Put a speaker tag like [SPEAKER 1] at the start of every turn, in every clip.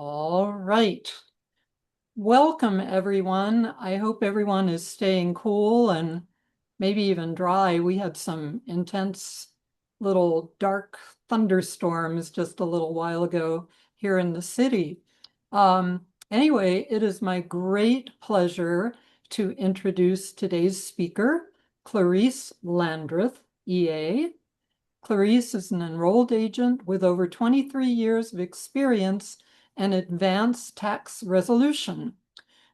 [SPEAKER 1] All right. Welcome, everyone. I hope everyone is staying cool and maybe even dry. We had some intense little dark thunderstorms just a little while ago here in the city. Anyway, it is my great pleasure to introduce today's speaker, Clarice Landreth, EA. Clarice is an enrolled agent with over 23 years of experience in advanced tax resolution.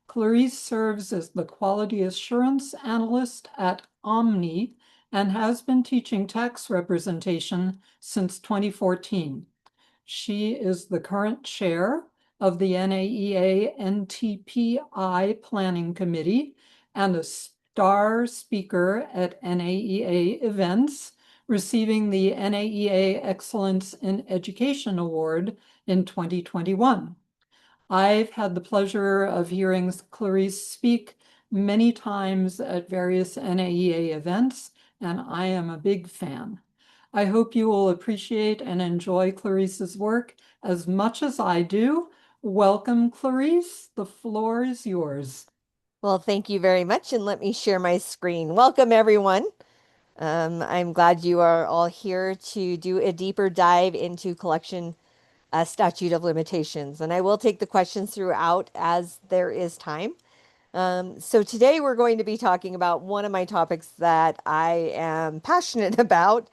[SPEAKER 1] Clarice serves as the quality assurance analyst at Omni and has been teaching tax representation since 2014. She is the current chair of the NAEA NTPI Planning Committee and a star speaker at NAEA events, receiving the NAEA Excellence in Education Award in 2021. I've had the pleasure of hearing Clarice speak many times at various NAEA events, and I am a big fan. I hope you will appreciate and enjoy Clarice's work as much as I do. Welcome, Clarice. The floor is yours.
[SPEAKER 2] Well, thank you very much, and let me share my screen. Welcome, everyone. I'm glad you are all here to do a deeper dive into collection statute of limitations, and I will take the questions throughout as there is time. So today we're going to be talking about one of my topics that I am passionate about.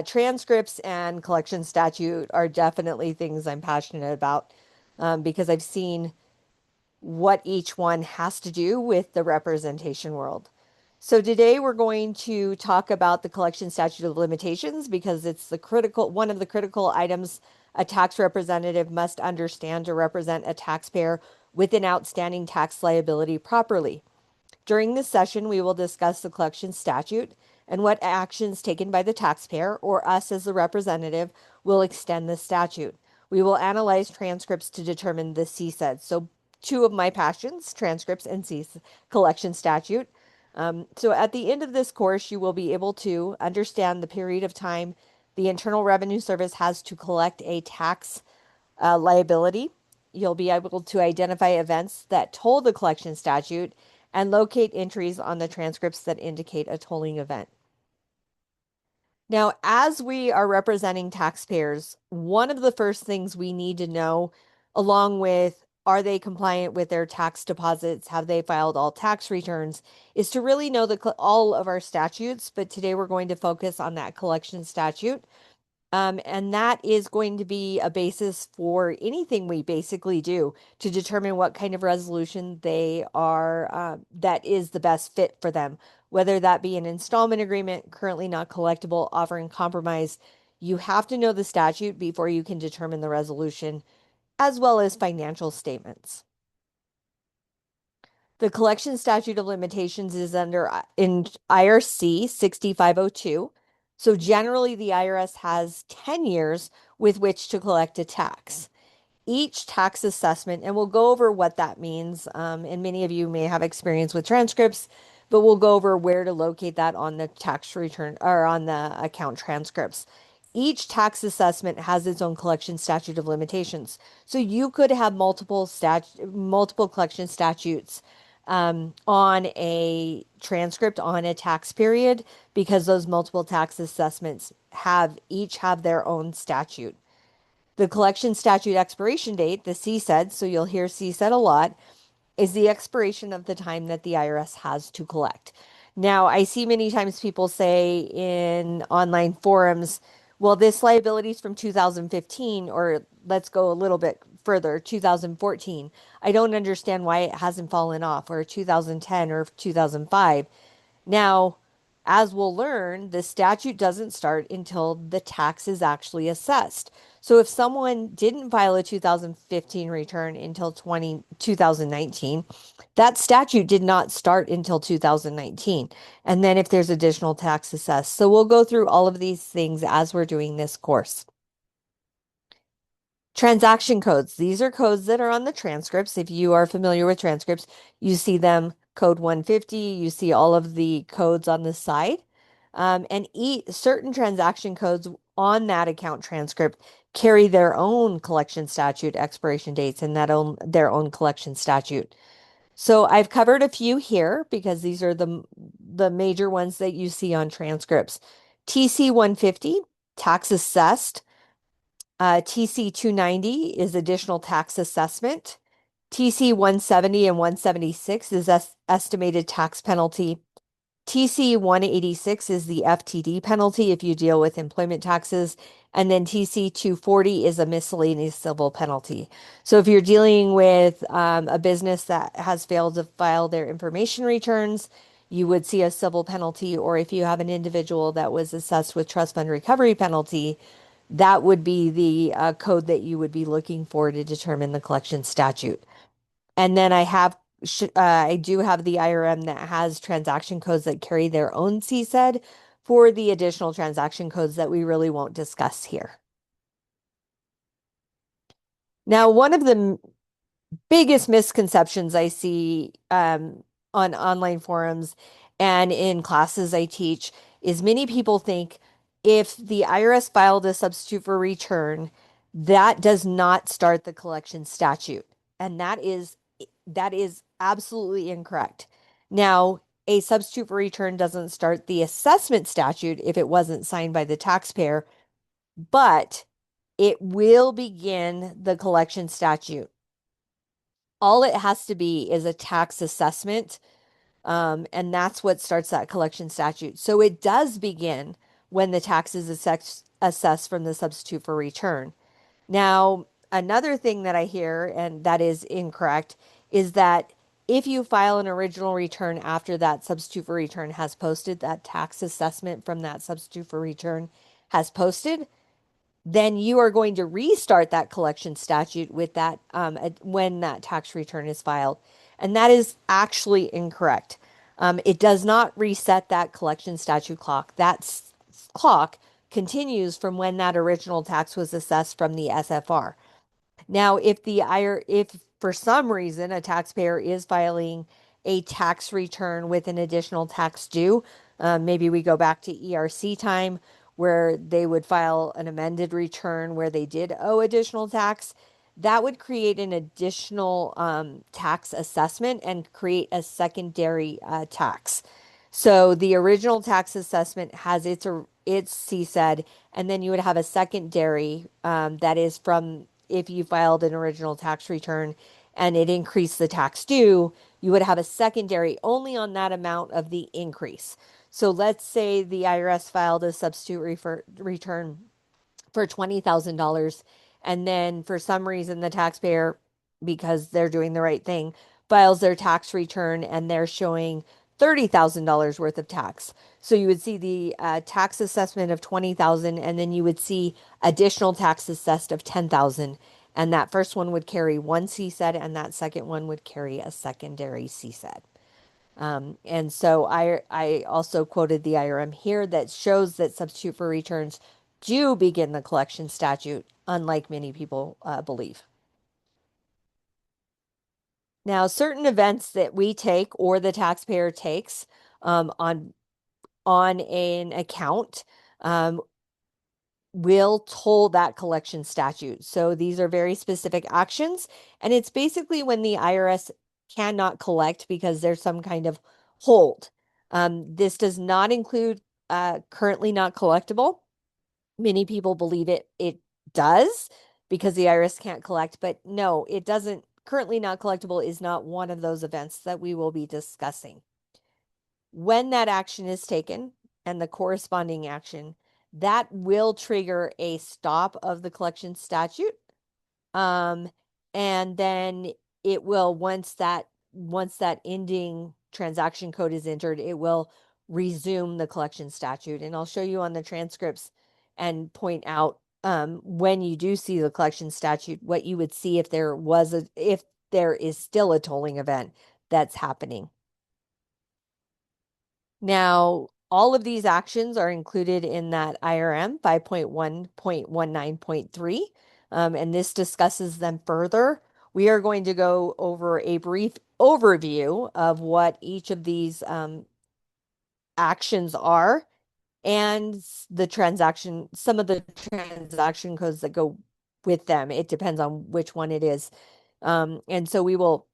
[SPEAKER 2] Transcripts and collection statute are definitely things I'm passionate about because I've seen what each one has to do with the representation world. So today we're going to talk about the collection statute of limitations because it's one of the critical items a tax representative must understand to represent a taxpayer with an outstanding tax liability properly. During this session, we will discuss the collection statute and what actions taken by the taxpayer or us as the representative will extend the statute. We will analyze transcripts to determine the CSED. So two of my passions, transcripts and collection statute. So at the end of this course, you will be able to understand the period of time the Internal Revenue Service has to collect a tax liability. You'll be able to identify events that toll the collection statute and locate entries on the transcripts that indicate a tolling event. Now, as we are representing taxpayers, one of the first things we need to know, along with are they compliant with their tax deposits, have they filed all tax returns, is to really know all of our statutes. But today we're going to focus on that collection statute. And that is going to be a basis for anything we basically do to determine what kind of resolution they are, that is the best fit for them, whether that be an installment agreement, currently not collectible, offering compromise. You have to know the statute before you can determine the resolution, as well as financial statements. The collection statute of limitations is in IRC 6502. So generally, the IRS has 10 years with which to collect a tax. Each tax assessment, and we'll go over what that means, and many of you may have experience with transcripts, but we'll go over where to locate that on the tax return or on the account transcripts. Each tax assessment has its own collection statute of limitations. So you could have multiple collection statutes on a transcript on a tax period because those multiple tax assessments each have their own statute. The collection statute expiration date, the CSED, so you'll hear CSED a lot, is the expiration of the time that the IRS has to collect. Now, I see many times people say in online forums, well, this liability is from 2015, or let's go a little bit further, 2014. I don't understand why it hasn't fallen off, or 2010 or 2005. Now, as we'll learn, the statute doesn't start until the tax is actually assessed. So if someone didn't file a 2015 return until 2019, that statute did not start until 2019. And then if there's additional tax assessed. So we'll go through all of these things as we're doing this course. Transaction codes. These are codes that are on the transcripts. If you are familiar with transcripts, you see them code 150. You see all of the codes on the side. And certain transaction codes on that account transcript carry their own collection statute expiration dates and their own collection statute. So I've covered a few here because these are the major ones that you see on transcripts. TC 150, tax assessed. TC 290 is additional tax assessment. TC 170 and 176 is estimated tax penalty. TC 186 is the FTD penalty if you deal with employment taxes. And then TC 240 is a miscellaneous civil penalty. So if you're dealing with a business that has failed to file their information returns, you would see a civil penalty. Or if you have an individual that was assessed with trust fund recovery penalty, that would be the code that you would be looking for to determine the collection statute. And then I do have the IRM that has transaction codes that carry their own CSED for the additional transaction codes that we really won't discuss here. Now, one of the biggest misconceptions I see on online forums and in classes I teach is many people think if the IRS filed a substitute for return, that does not start the collection statute. And that is absolutely incorrect. Now, a substitute for return doesn't start the assessment statute if it wasn't signed by the taxpayer, but it will begin the collection statute. All it has to be is a tax assessment, and that's what starts that collection statute. So it does begin when the tax is assessed from the substitute for return. Now, another thing that I hear, and that is incorrect, is that if you file an original return after that substitute for return has posted, that tax assessment from that substitute for return has posted, then you are going to restart that collection statute with that when that tax return is filed. And that is actually incorrect. It does not reset that collection statute clock. That clock continues from when that original tax was assessed from the SFR. Now, if for some reason a taxpayer is filing a tax return with an additional tax due, maybe we go back to ERC time where they would file an amended return where they did owe additional tax, that would create an additional tax assessment and create a secondary tax. So the original tax assessment has its CSED, and then you would have a secondary that is from if you filed an original tax return and it increased the tax due, you would have a secondary only on that amount of the increase. So let's say the IRS filed a substitute return for $20,000, and then for some reason the taxpayer, because they're doing the right thing, files their tax return and they're showing $30,000 worth of tax. So you would see the tax assessment of $20,000, and then you would see additional tax assessed of $10,000. And that first one would carry one CSED, and that second one would carry a secondary CSED. And so I also quoted the IRM here that shows that substitute for returns do begin the collection statute, unlike many people believe. Now, certain events that we take or the taxpayer takes on an account will toll that collection statute. So these are very specific actions, and it's basically when the IRS cannot collect because there's some kind of hold. This does not include currently not collectible. Many people believe it does because the IRS can't collect, but no, it doesn't. Currently not collectible is not one of those events that we will be discussing. When that action is taken and the corresponding action, that will trigger a stop of the collection statute. And then it will, once that ending transaction code is entered, it will resume the collection statute. And I'll show you on the transcripts and point out when you do see the collection statute, what you would see if there is still a tolling event that's happening. Now, all of these actions are included in that IRM 5.1.19.3, and this discusses them further. We are going to go over a brief overview of what each of these actions are and some of the transaction codes that go with them. It depends on which one it is. And so we will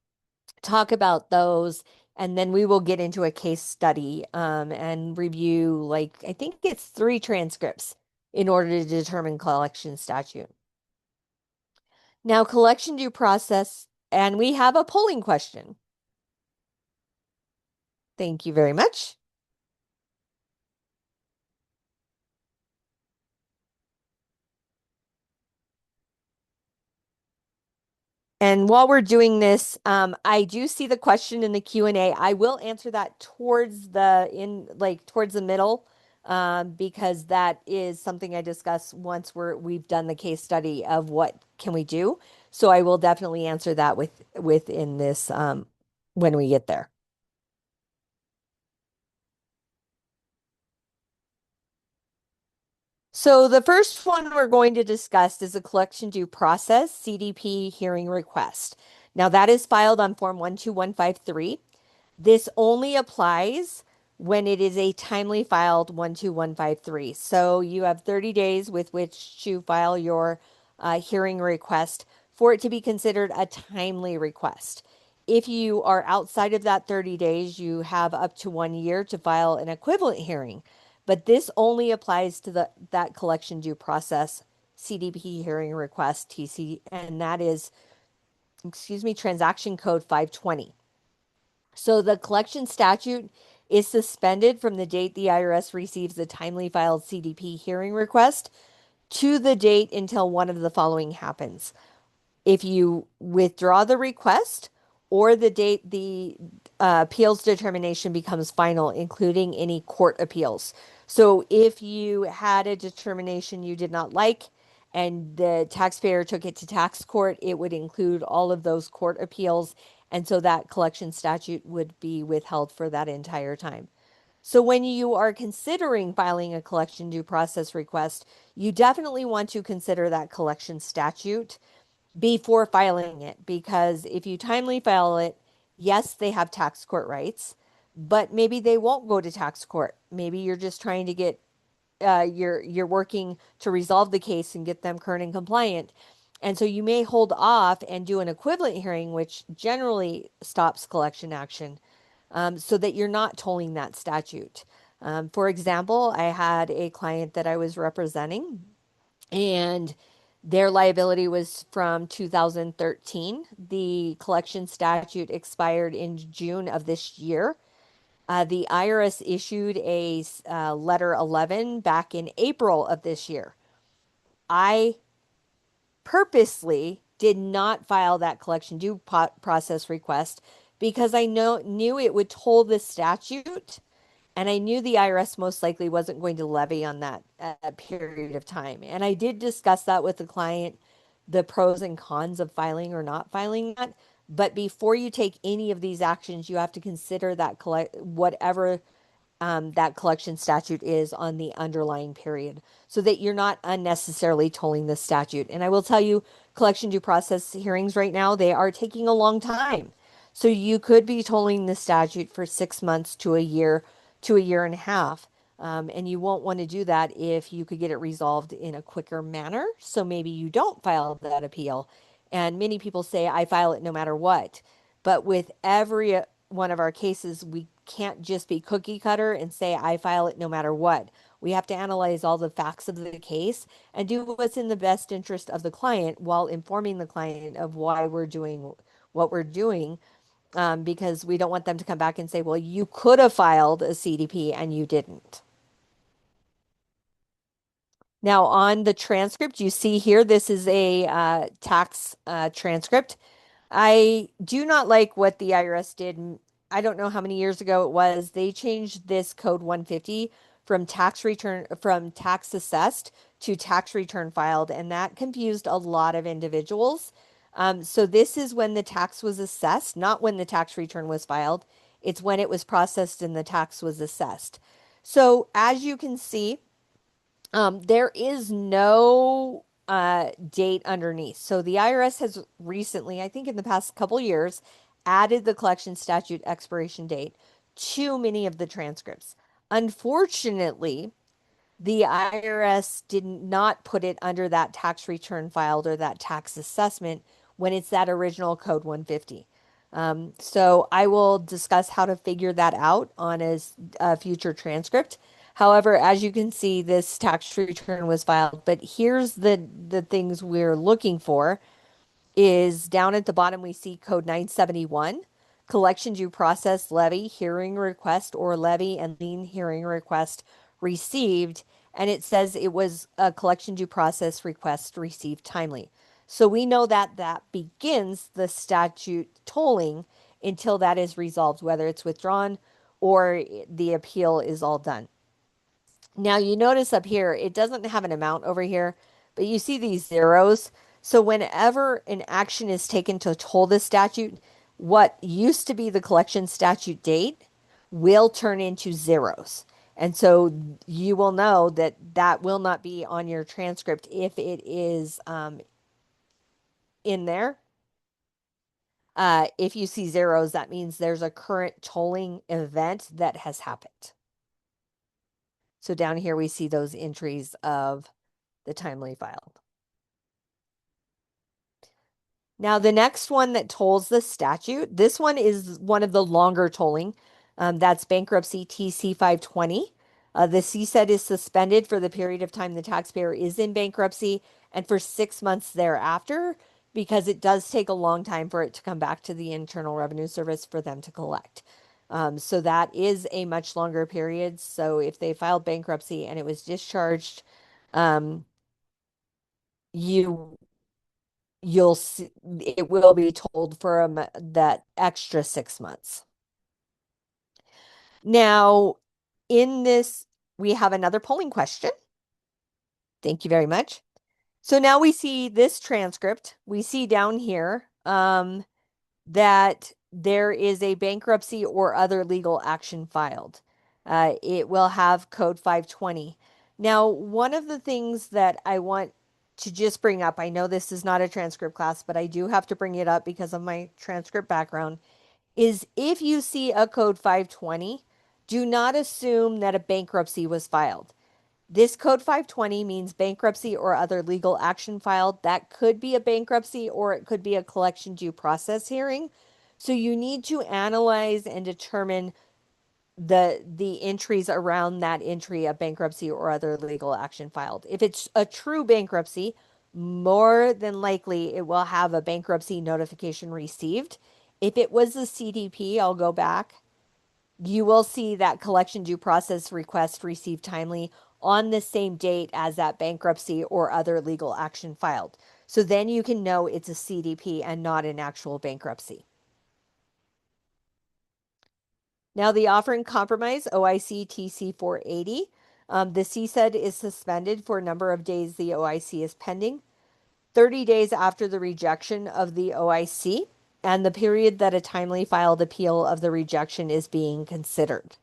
[SPEAKER 2] talk about those, and then we will get into a case study and review, like, I think it's 3 transcripts in order to determine collection statute. Now, collection due process, and we have a polling question. Thank you very much. And while we're doing this, I do see the question in the Q&A. I will answer that towards the middle, because that is something I discuss once we've done the case study of what can we do. So I will definitely answer that within this when we get there. So the first one we're going to discuss is a collection due process CDP hearing request. Now that is filed on Form 12153. This only applies when it is a timely filed 12153. So you have 30 days with which to file your hearing request for it to be considered a timely request. If you are outside of that 30 days, you have up to 1 year to file an equivalent hearing. But this only applies to that collection due process CDP hearing request TC, and that is, transaction code 520. So the collection statute is suspended from the date the IRS receives the timely filed CDP hearing request to the date until one of the following happens: if you withdraw the request, or the date the appeals determination becomes final, including any court appeals. So if you had a determination you did not like and the taxpayer took it to tax court, it would include all of those court appeals. And so that collection statute would be withheld for that entire time. So when you are considering filing a collection due process request, you definitely want to consider that collection statute before filing it, because if you timely file it, yes, they have tax court rights, but maybe they won't go to tax court. Maybe you're just trying to get you're working to resolve the case and get them current and compliant. And so you may hold off and do an equivalent hearing, which generally stops collection action, so that you're not tolling that statute. For example, I had a client that I was representing, and their liability was from 2013. The collection statute expired in June of this year. The IRS issued a letter 11 back in April of this year. I purposely did not file that collection due process request because I knew it would toll the statute, and I knew the IRS most likely wasn't going to levy on that period of time. And I did discuss that with the client, the pros and cons of filing or not filing that. But before you take any of these actions, you have to consider that whatever that collection statute is on the underlying period, so that you're not unnecessarily tolling the statute. And I will tell you, collection due process hearings right now, they are taking a long time. So you could be tolling the statute for 6 months to a year and a half. And you won't want to do that if you could get it resolved in a quicker manner. So maybe you don't file that appeal. And many people say, I file it no matter what. But with every one of our cases, we can't just be cookie cutter and say, I file it no matter what. We have to analyze all the facts of the case and do what's in the best interest of the client while informing the client of why we're doing what we're doing, because we don't want them to come back and say, well, you could have filed a CDP and you didn't. Now, on the transcript, you see here, this is a tax transcript. I do not like what the IRS did. I don't know how many years ago it was. They changed this code 150 from tax assessed to tax return filed, and that confused a lot of individuals. So this is when the tax was assessed, not when the tax return was filed. It's when it was processed and the tax was assessed. So as you can see, there is no date underneath. So the IRS has recently, I think in the past couple years, added the collection statute expiration date to many of the transcripts. Unfortunately, the IRS did not put it under that tax return filed or that tax assessment when it's that original Code 150. So I will discuss how to figure that out on a future transcript. However, as you can see, this tax return was filed, but here's the things we're looking for is down at the bottom, we see code 971, collection due process levy, hearing request or levy and lien hearing request received. And it says it was a collection due process request received timely. So we know that that begins the statute tolling until that is resolved, whether it's withdrawn or the appeal is all done. Now you notice up here, it doesn't have an amount over here, but you see these zeros. So whenever an action is taken to toll the statute, what used to be the collection statute date will turn into zeros. And so you will know that that will not be on your transcript if it is in there. If you see zeros, that means there's a current tolling event that has happened. So down here we see those entries of the timely filed. Now, the next one that tolls the statute, this one is one of the longer tolling. That's bankruptcy TC 520. The CSED is suspended for the period of time the taxpayer is in bankruptcy and for 6 months thereafter, because it does take a long time for it to come back to the Internal Revenue Service for them to collect. So that is a much longer period. So if they filed bankruptcy and it was discharged, um, you you'll see it will be told for that extra 6 months. Now, in this, we have another polling question. Thank you very much. So now we see this transcript. We see down here that there is a bankruptcy or other legal action filed. It will have code 520. Now, one of the things that I want to just bring up, I know this is not a transcript class, but I do have to bring it up because of my transcript background, is if you see a code 520, do not assume that a bankruptcy was filed. This code 520 means bankruptcy or other legal action filed. That could be a bankruptcy or it could be a collection due process hearing. So you need to analyze and determine the entries around that entry of bankruptcy or other legal action filed. If it's a true bankruptcy, more than likely it will have a bankruptcy notification received. If it was a CDP, I'll go back. You will see that collection due process request received timely on the same date as that bankruptcy or other legal action filed. So then you can know it's a CDP and not an actual bankruptcy. Now the offer in compromise, OIC TC 480. The CSED is suspended for a number of days the OIC is pending. 30 days after the rejection of the OIC and the period that a timely filed appeal of the rejection is being considered.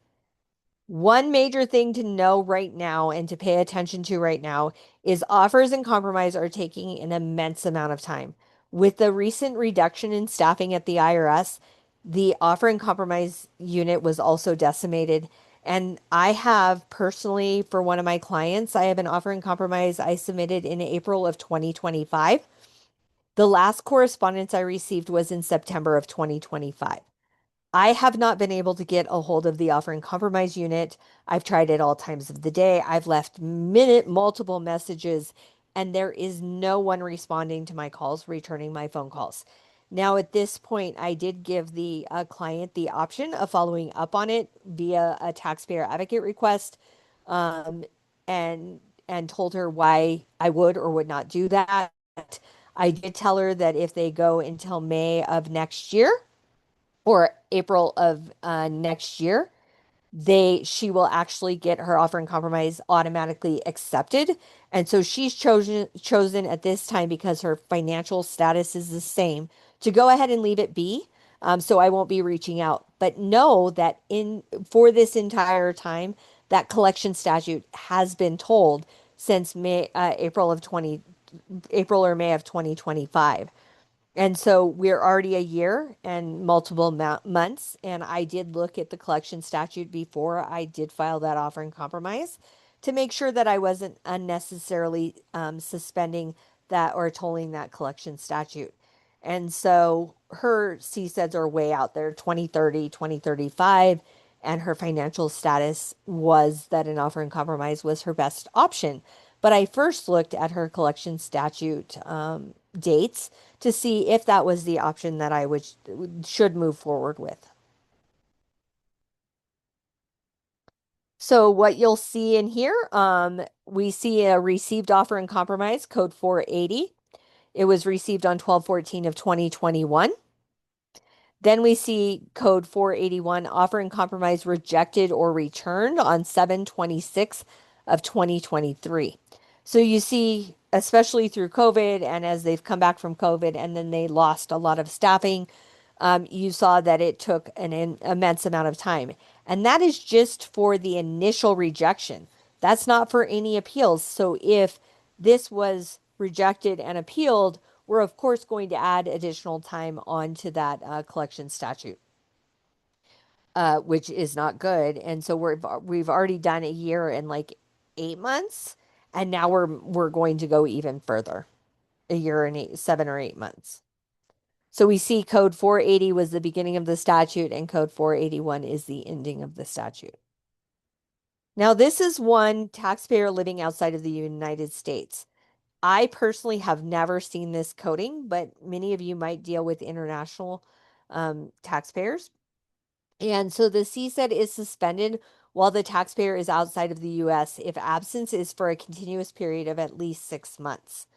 [SPEAKER 2] One major thing to know right now and to pay attention to right now is offers and compromise are taking an immense amount of time. With the recent reduction in staffing at the IRS, the offer and compromise unit was also decimated. And I have personally, for one of my clients, I have an offer and compromise I submitted in April of 2025. The last correspondence I received was in September of 2025. I have not been able to get a hold of the offer and compromise unit. I've tried at all times of the day. I've left multiple messages, and there is no one responding to my calls, returning my phone calls. Now, at this point, I did give the client the option of following up on it via a taxpayer advocate request, um, and told her why I would or would not do that. I did tell her that if they go until May of next year, or April of next year, she will actually get her offer and compromise automatically accepted. And so she's chosen at this time, because her financial status is the same, to go ahead and leave it be. So I won't be reaching out. But know that for this entire time, that collection statute has been told since April or May of 2025. And so we're already a year and multiple months. And I did look at the collection statute before I did file that offer in compromise to make sure that I wasn't unnecessarily suspending that or tolling that collection statute. And so her CSEDs are way out there, 2030, 2035, and her financial status was that an offer in compromise was her best option. But I first looked at her collection statute dates to see if that was the option that I should move forward with. So what you'll see in here, we see a received offer in compromise, code 480. It was received on 12/14 of 2021. Then we see code 481, offer in compromise rejected or returned on 7/26 of 2023. So you see, especially through COVID and as they've come back from COVID and then they lost a lot of staffing, you saw that it took an immense amount of time. And that is just for the initial rejection. That's not for any appeals. So if this was rejected and appealed, we're of course going to add additional time onto that collection statute, which is not good. And so we've already done a year and like 8 months, and now we're going to go even further, a year and 7 or 8 months. So we see code 480 was the beginning of the statute and code 481 is the ending of the statute. Now, this is one taxpayer living outside of the United States. I personally have never seen this coding, but many of you might deal with international taxpayers. And so the CSED is suspended while the taxpayer is outside of the US if absence is for a continuous period of at least 6 months.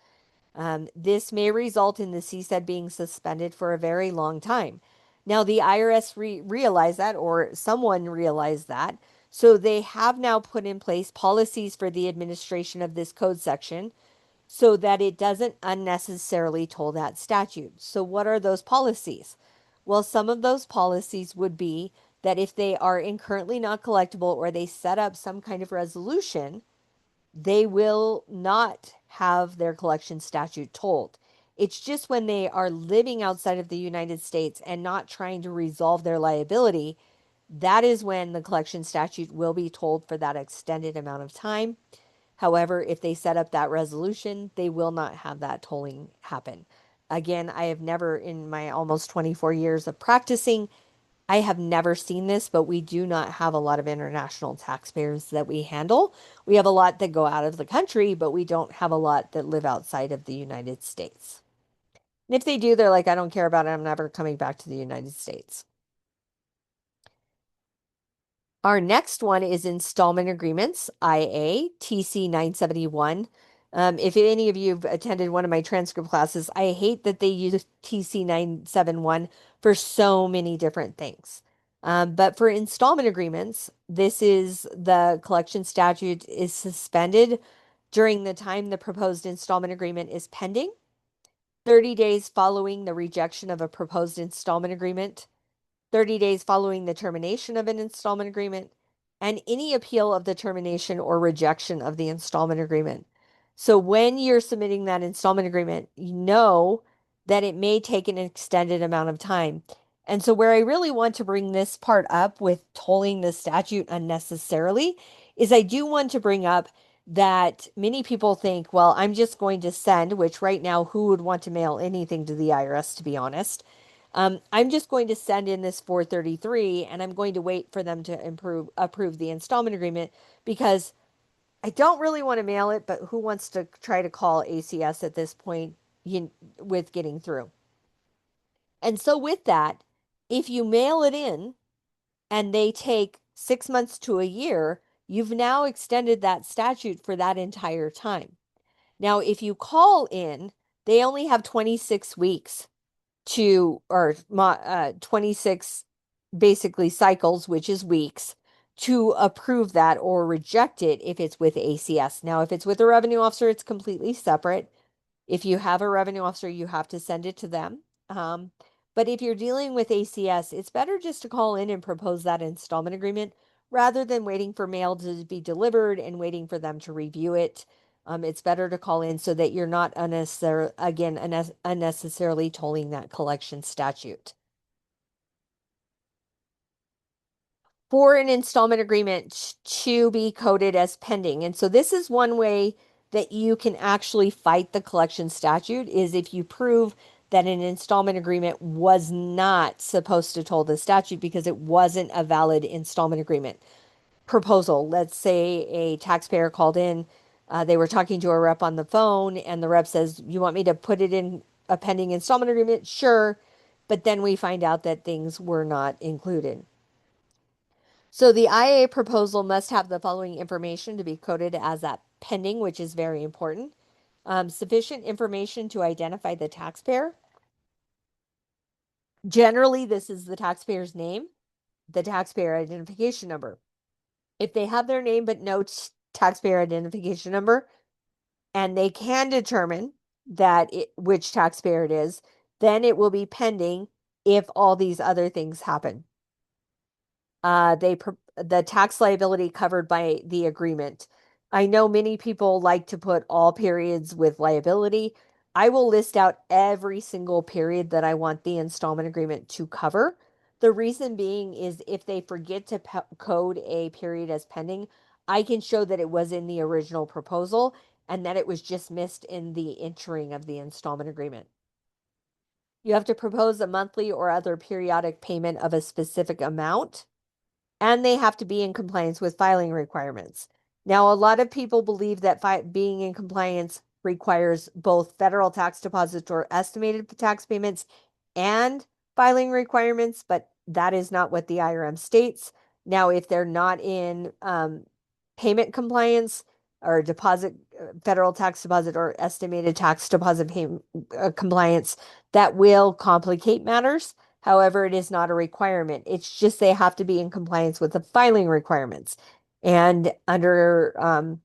[SPEAKER 2] This may result in the CSED being suspended for a very long time. Now, the IRS realized that, or someone realized that, so they have now put in place policies for the administration of this code section so that it doesn't unnecessarily toll that statute. So what are those policies? Well, some of those policies would be that if they are currently not collectible or they set up some kind of resolution, they will not have their collection statute tolled. It's just when they are living outside of the United States and not trying to resolve their liability, that is when the collection statute will be tolled for that extended amount of time. However, if they set up that resolution, they will not have that tolling happen. Again, I have never, in my almost 24 years of practicing, I have never seen this, but we do not have a lot of international taxpayers that we handle. We have a lot that go out of the country, but we don't have a lot that live outside of the United States. And if they do, they're like, I don't care about it. I'm never coming back to the United States. Our next one is installment agreements, IA, TC 971. If any of you have attended one of my transcript classes, I hate that they use TC 971 for so many different things. But for installment agreements, this is the collection statute is suspended during the time the proposed installment agreement is pending, 30 days following the rejection of a proposed installment agreement, 30 days following the termination of an installment agreement, and any appeal of the termination or rejection of the installment agreement. So when you're submitting that installment agreement, you know that it may take an extended amount of time. And so where I really want to bring this part up with tolling the statute unnecessarily is I do want to bring up that many people think, well, I'm just going to send, which right now, who would want to mail anything to the IRS, to be honest? I'm just going to send in this 433 and I'm going to wait for them to approve the installment agreement because I don't really want to mail it, but who wants to try to call ACS at this point with getting through? And so with that, if you mail it in and they take 6 months to a year, you've now extended that statute for that entire time. Now, if you call in, they only have 26 weeks or 26 basically cycles, which is weeks, to approve that or reject it if it's with ACS. Now, if it's with a revenue officer, it's completely separate. If you have a revenue officer, you have to send it to them. But if you're dealing with ACS, it's better just to call in and propose that installment agreement rather than waiting for mail to be delivered and waiting for them to review it. It's better to call in so that you're not unnecessarily tolling that collection statute. for an installment agreement to be coded as pending. And so this is one way that you can actually fight the collection statute is if you prove that an installment agreement was not supposed to toll the statute because it wasn't a valid installment agreement proposal. Let's say a taxpayer called in, they were talking to a rep on the phone, and the rep says, "You want me to put it in a pending installment agreement?" Sure. But then we find out that things were not included. So the IA proposal must have the following information to be coded as that pending, which is very important. Sufficient information to identify the taxpayer. Generally, this is the taxpayer's name, the taxpayer identification number. If they have their name but no taxpayer identification number, and they can determine which taxpayer it is, then it will be pending if all these other things happen. The tax liability covered by the agreement. I know many people like to put all periods with liability. I will list out every single period that I want the installment agreement to cover. The reason being is if they forget to code a period as pending, I can show that it was in the original proposal and that it was just missed in the entering of the installment agreement. You have to propose a monthly or other periodic payment of a specific amount, and they have to be in compliance with filing requirements. Now, a lot of people believe that being in compliance requires both federal tax deposits or estimated tax payments and filing requirements, but that is not what the IRM states. Now, if they're not in payment compliance or federal tax deposit or estimated tax deposit payment compliance, that will complicate matters. However, it is not a requirement. It's just they have to be in compliance with the filing requirements. And under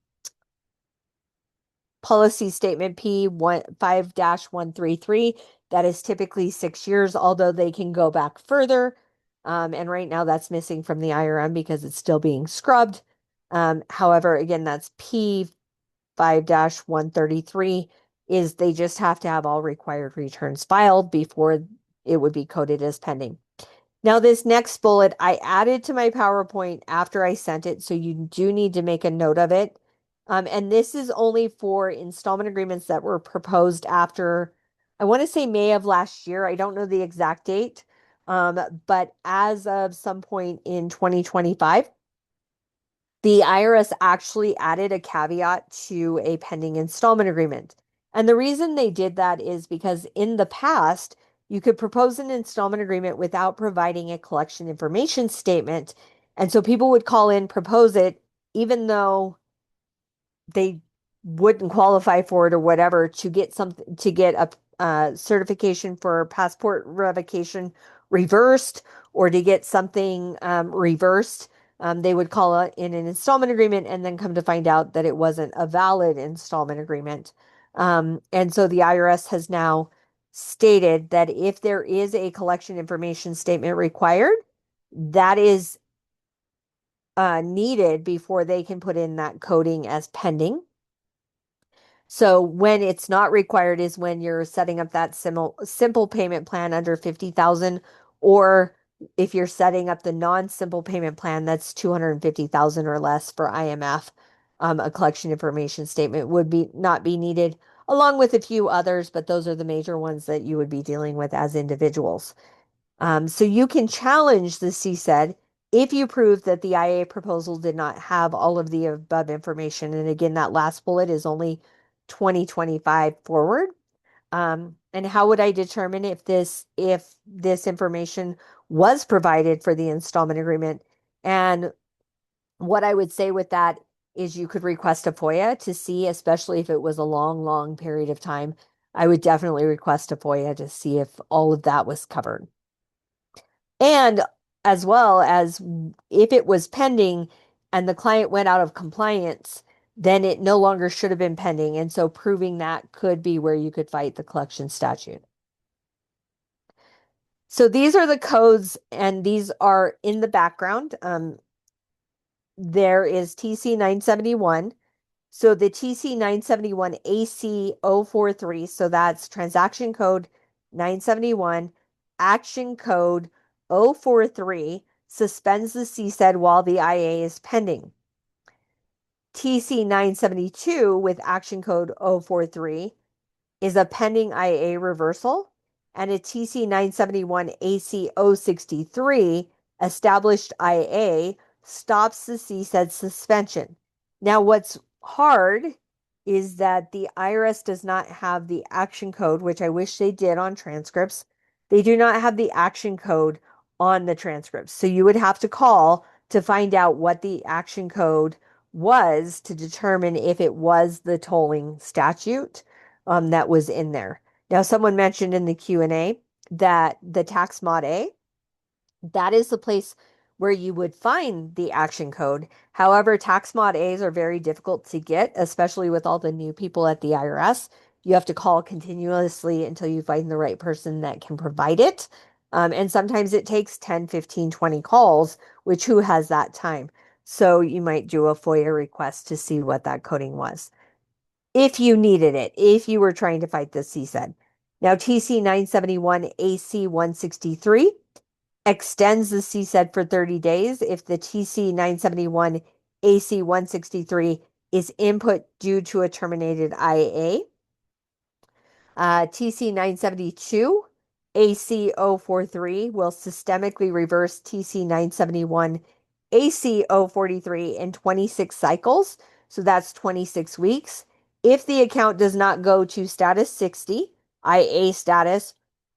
[SPEAKER 2] policy statement P5-133, that is typically 6 years, although they can go back further. And right now that's missing from the IRM because it's still being scrubbed. However, again, that's P5-133 is they just have to have all required returns filed before it would be coded as pending. Now, this next bullet I added to my PowerPoint after I sent it, so you do need to make a note of it. And this is only for installment agreements that were proposed after, I want to say May of last year. I don't know the exact date, but as of some point in 2025, the IRS actually added a caveat to a pending installment agreement. And the reason they did that is because in the past, you could propose an installment agreement without providing a collection information statement. And so people would call in, propose it, even though they wouldn't qualify for it or whatever, to get a certification for passport revocation reversed or to get something reversed. They would call it in an installment agreement and then come to find out that it wasn't a valid installment agreement. And so the IRS has now stated that if there is a collection information statement required, that is needed before they can put in that coding as pending. So when it's not required is when you're setting up that simple payment plan under 50,000, or if you're setting up the non-simple payment plan that's 250,000 or less for IMF, a collection information statement would not be needed, along with a few others, but those are the major ones that you would be dealing with as individuals. So you can challenge the CSED if you prove that the IA proposal did not have all of the above information. And again, that last bullet is only 2025 forward. And how would I determine if this information was provided for the installment agreement? And what I would say with that is you could request a FOIA to see, especially if it was a long, long period of time. I would definitely request a FOIA to see if all of that was covered. And as well as if it was pending and the client went out of compliance, then it no longer should have been pending. And so proving that could be where you could fight the collection statute. So these are the codes, and these are in the background. There is TC 971. So the TC 971 AC 043, so that's transaction code 971, action code 043. suspends the CSED while the IA is pending. TC 972 with action code 043 is a pending IA reversal, and a TC 971 AC 063 established IA stops the CSED suspension. Now, what's hard is that the IRS does not have the action code, which I wish they did on transcripts. They do not have the action code on the transcripts. So you would have to call to find out what the action code was to determine if it was the tolling statute that was in there. Now, someone mentioned in the Q&A that the tax mod A, that is the place where you would find the action code. However, tax mod A's are very difficult to get, especially with all the new people at the IRS. You have to call continuously until you find the right person that can provide it. And sometimes it takes 10, 15, 20 calls, which who has that time? So you might do a FOIA request to see what that coding was if you needed it, if you were trying to fight the CSED. Now, TC 971 AC 163 extends the CSED for 30 days if the TC 971 AC 163 is input due to a terminated IA. TC 972 AC 043 will systemically reverse TC 971 AC 043 in 26 cycles. So that's 26 weeks. If the account does not go to status 60, IA status,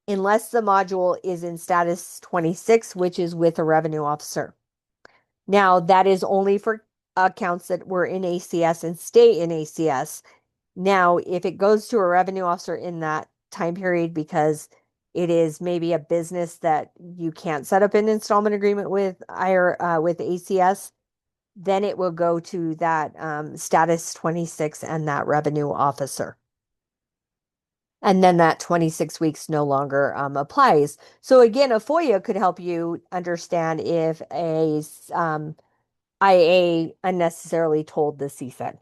[SPEAKER 2] unless the module is in status 26, which is with a revenue officer. Now, that is only for accounts that were in ACS and stay in ACS. Now, if it goes to a revenue officer in that time period because it is maybe a business that you can't set up an installment agreement with with ACS, then it will go to that status 26 and that revenue officer. And then that 26 weeks no longer applies. So again, a FOIA could help you understand if a IA unnecessarily told the CSED.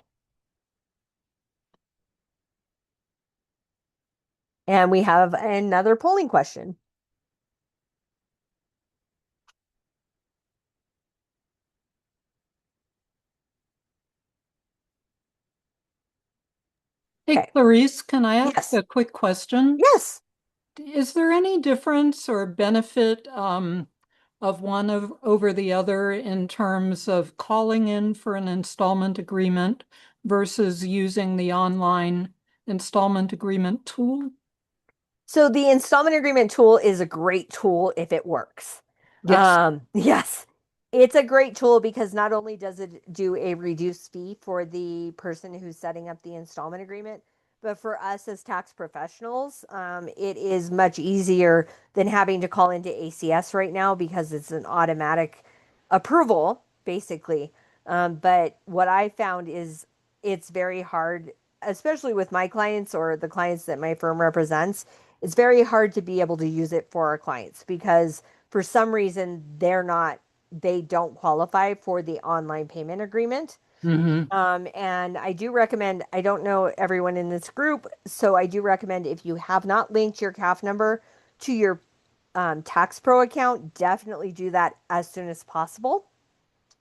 [SPEAKER 2] And we have another polling question.
[SPEAKER 1] Hey,
[SPEAKER 2] Okay.
[SPEAKER 1] Clarice, can I ask
[SPEAKER 2] Yes.
[SPEAKER 1] a quick question?
[SPEAKER 2] Yes.
[SPEAKER 1] Is there any difference or benefit of one over the other in terms of calling in for an installment agreement versus using the online installment agreement tool?
[SPEAKER 2] So the installment agreement tool is a great tool if it works.
[SPEAKER 1] Yes.
[SPEAKER 2] Yes, it's a great tool because not only does it do a reduced fee for the person who's setting up the installment agreement, but for us as tax professionals, it is much easier than having to call into ACS right now because it's an automatic approval, basically. But what I found is it's very hard, especially with my clients or the clients that my firm represents. It's very hard to be able to use it for our clients because for some reason they don't qualify for the online payment agreement.
[SPEAKER 1] Hmm.
[SPEAKER 2] And I do recommend, I don't know everyone in this group, so I do recommend if you have not linked your CAF number to your Tax Pro account, definitely do that as soon as possible.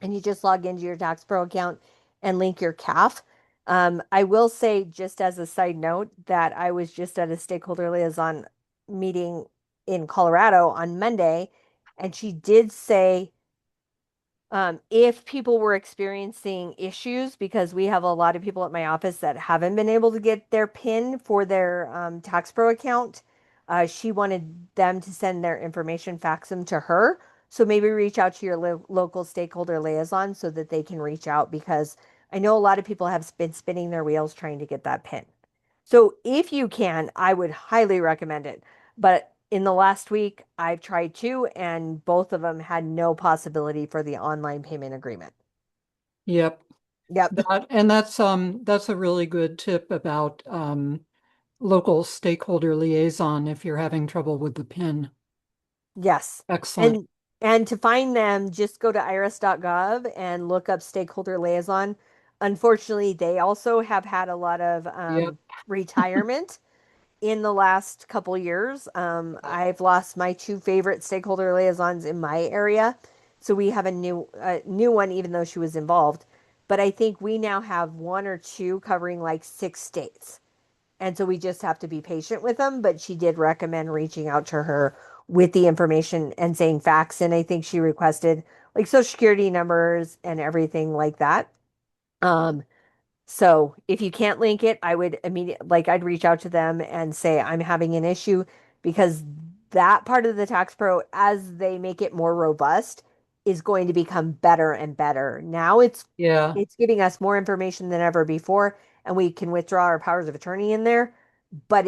[SPEAKER 2] And you just log into your Tax Pro account and link your CAF. I will say, just as a side note, that I was just at a stakeholder liaison meeting in Colorado on Monday, and she did say if people were experiencing issues, because we have a lot of people at my office that haven't been able to get their PIN for their Tax Pro account, she wanted them to send their information, fax them to her. So maybe reach out to your local stakeholder liaison so that they can reach out because I know a lot of people have been spinning their wheels trying to get that PIN. So if you can, I would highly recommend it. But in the last week, I've tried two, and both of them had no possibility for the online payment agreement.
[SPEAKER 1] Yep.
[SPEAKER 2] Yep.
[SPEAKER 1] That's a really good tip about local stakeholder liaison if you're having trouble with the PIN.
[SPEAKER 2] Yes.
[SPEAKER 1] Excellent.
[SPEAKER 2] And and to find them, just go to irs.gov and look up stakeholder liaison. Unfortunately, they also have had a lot of
[SPEAKER 1] Yep.
[SPEAKER 2] retirement in the last couple years. I've lost my two favorite stakeholder liaisons in my area So we have a new one, even though she was involved. But I think we now have one or two covering like 6 states. And so we just have to be patient with them. But she did recommend reaching out to her with the information and saying facts. And I think she requested like social security numbers and everything like that. Um, so if you can't link it, I would immediately, like, I'd reach out to them and say, I'm having an issue because that part of the tax pro, as they make it more robust, is going to become better and better. Now
[SPEAKER 1] Yeah,
[SPEAKER 2] it's giving us more information than ever before, and we can withdraw our powers of attorney in there, but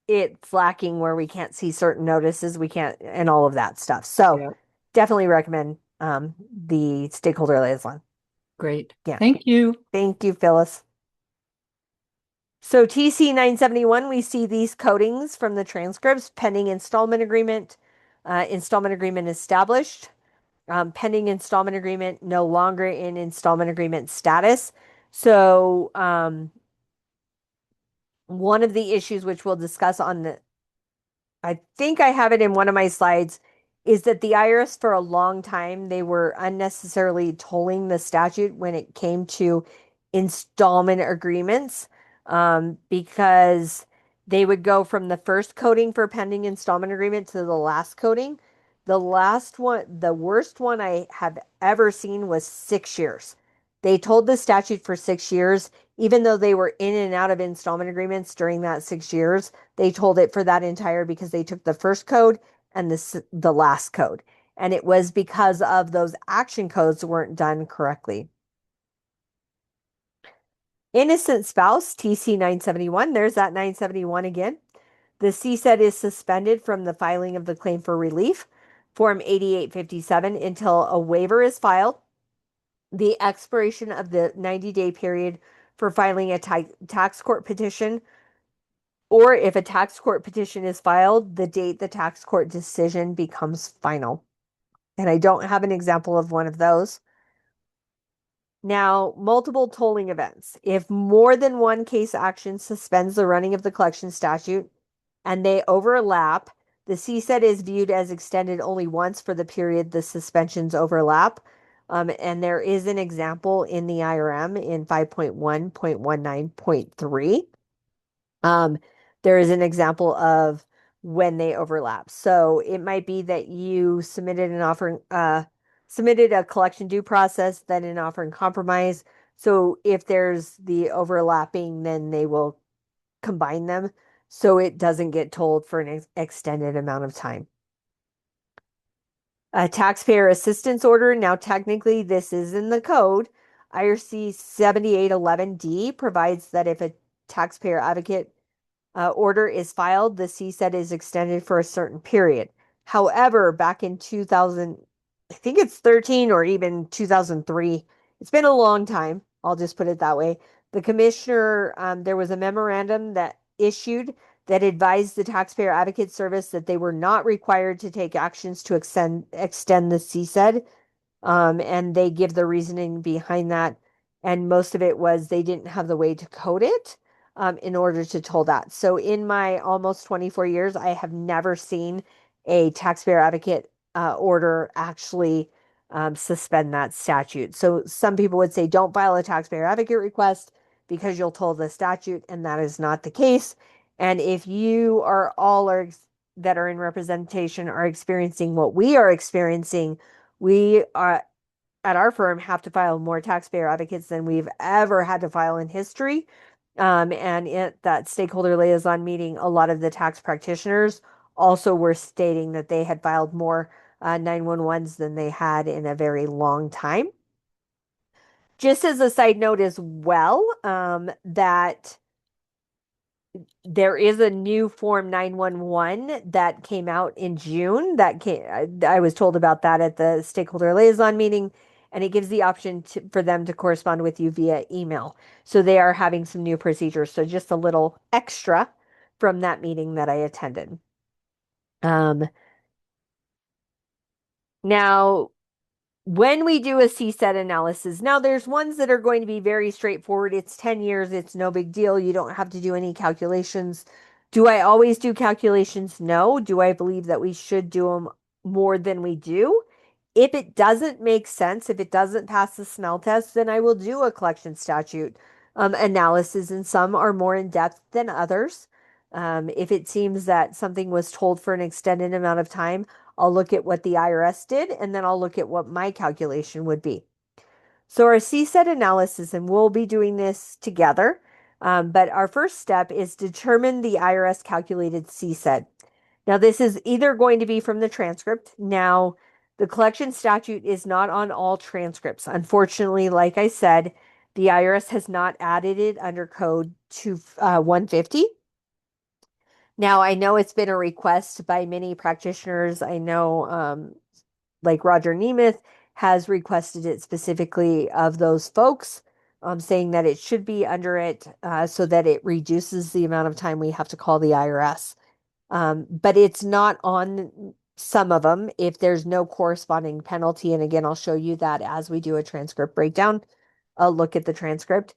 [SPEAKER 2] it's lacking where we can't see certain notices, we can't, and all of that stuff. So
[SPEAKER 1] yeah,
[SPEAKER 2] definitely recommend the stakeholder liaison.
[SPEAKER 1] great.
[SPEAKER 2] Yeah.
[SPEAKER 1] Thank you.
[SPEAKER 2] Thank you, Phyllis. So TC 971, we see these codings from the transcripts, pending installment agreement established, pending installment agreement, no longer in installment agreement status. So one of the issues which we'll discuss on the I think I have it in one of my slides, is that the IRS for a long time, they were unnecessarily tolling the statute when it came to installment agreements, because they would go from the first coding for pending installment agreement to the last coding. The last one, the worst one I have ever seen was 6 years. They told the statute for 6 years, even though they were in and out of installment agreements during that 6 years. They told it for that entire because they took the first code and the last code. And it was because of those action codes weren't done correctly. Innocent spouse, TC 971. There's that 971 again. The CSED is suspended from the filing of the claim for relief, Form 8857, until a waiver is filed, the expiration of the 90-day period for filing a tax court petition, or if a tax court petition is filed, the date the tax court decision becomes final. And I don't have an example of one of those. Now, multiple tolling events. If more than one case action suspends the running of the collection statute and they overlap, the CSED is viewed as extended only once for the period the suspensions overlap. And there is an example in the IRM in 5.1.19.3. There is an example of when they overlap. So it might be that you submitted a collection due process, then an offer and compromise. So if there's the overlapping, then they will combine them so it doesn't get told for an extended amount of time. A taxpayer assistance order. Now, technically, this is in the code. IRC 7811D provides that if a taxpayer advocate order is filed, the CSED is extended for a certain period. However, back in 2000, I think it's 13 or even 2003, it's been a long time. I'll just put it that way. The commissioner, there was a memorandum that issued that advised the Taxpayer Advocate Service that they were not required to take actions to extend the CSED. And they give the reasoning behind that. And most of it was they didn't have the way to code it in order to toll that. So in my almost 24 years, I have never seen a taxpayer advocate order actually suspend that statute. So some people would say don't file a taxpayer advocate request because you'll toll the statute, and that is not the case. And if you are all are that are in representation are experiencing what we are experiencing, we are at our firm have to file more taxpayer advocates than we've ever had to file in history. And at that stakeholder liaison meeting, a lot of the tax practitioners also were stating that they had filed more 911s than they had in a very long time. Just as a side note as well, that there is a new Form 911 that came out in June. I was told about that at the stakeholder liaison meeting, and it gives the option for them to correspond with you via email. So they are having some new procedures. So just a little extra from that meeting that I attended. Now, when we do a CSET analysis, now there's ones that are going to be very straightforward. It's 10 years, it's no big deal. You don't have to do any calculations. Do I always do calculations? No. Do I believe that we should do them more than we do? If it doesn't make sense, if it doesn't pass the smell test, then I will do a collection statute analysis, and some are more in depth than others. If it seems that something was told for an extended amount of time, I'll look at what the IRS did, and then I'll look at what my calculation would be. So our CSET analysis, and we'll be doing this together, but our first step is determine the IRS calculated CSET. Now, this is either going to be from the transcript. Now, the collection statute is not on all transcripts. Unfortunately, like I said, the IRS has not added it under code to 150. Now, I know it's been a request by many practitioners. I know like Roger Nemeth has requested it specifically of those folks, saying that it should be under it so that it reduces the amount of time we have to call the IRS. But it's not on some of them if there's no corresponding penalty. And again, I'll show you that as we do a transcript breakdown. I'll look at the transcript.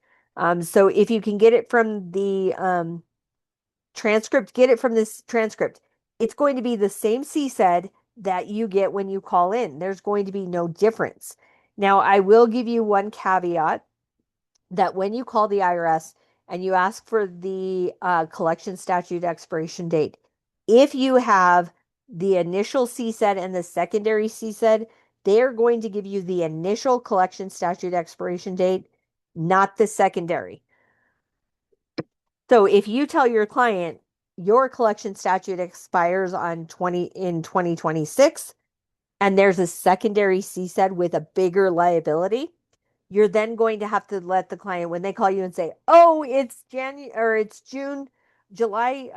[SPEAKER 2] So if you can get it from the transcript, get it from this transcript. It's going to be the same CSED that you get when you call in. There's going to be no difference. Now, I will give you one caveat that when you call the IRS and you ask for the collection statute expiration date, if you have the initial CSED and the secondary CSED, they're going to give you the initial collection statute expiration date, not the secondary. So if you tell your client your collection statute expires in 2026 and there's a secondary CSED with a bigger liability, you're then going to have to let the client, when they call you and say, "Oh, it's January or it's June, July,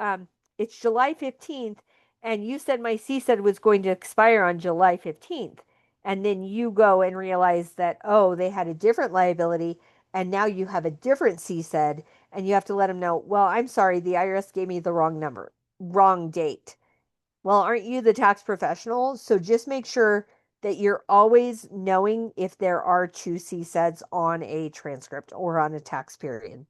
[SPEAKER 2] it's July 15th, and you said my CSED was going to expire on July 15th." And then you go and realize that, oh, they had a different liability, and now you have a different CSED, and you have to let them know, "Well, I'm sorry, the IRS gave me the wrong number, wrong date." Well, aren't you the tax professional? So just make sure that you're always knowing if there are two CSEDs on a transcript or on a tax period.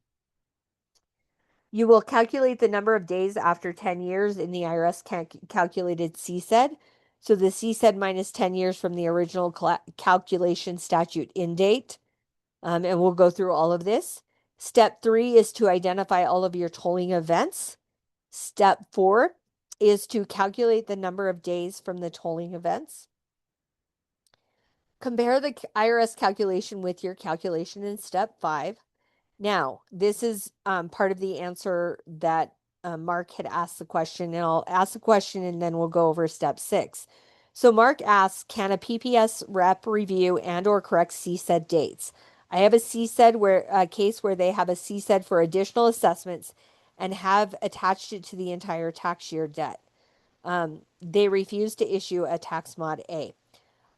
[SPEAKER 2] You will calculate the number of days after 10 years in the IRS calculated CSED. So the CSED minus 10 years from the original calculation statute in date. And we'll go through all of this. Step 3 is to identify all of your tolling events. Step 4 is to calculate the number of days from the tolling events. Compare the IRS calculation with your calculation in step 5. Now, this is part of the answer that Mark had asked the question, and I'll ask the question and then we'll go over step 6. So Mark asks, can a PPS rep review and or correct CSED dates? I have a CSED case where they have a CSED for additional assessments and have attached it to the entire tax year debt. They refuse to issue a tax mod A.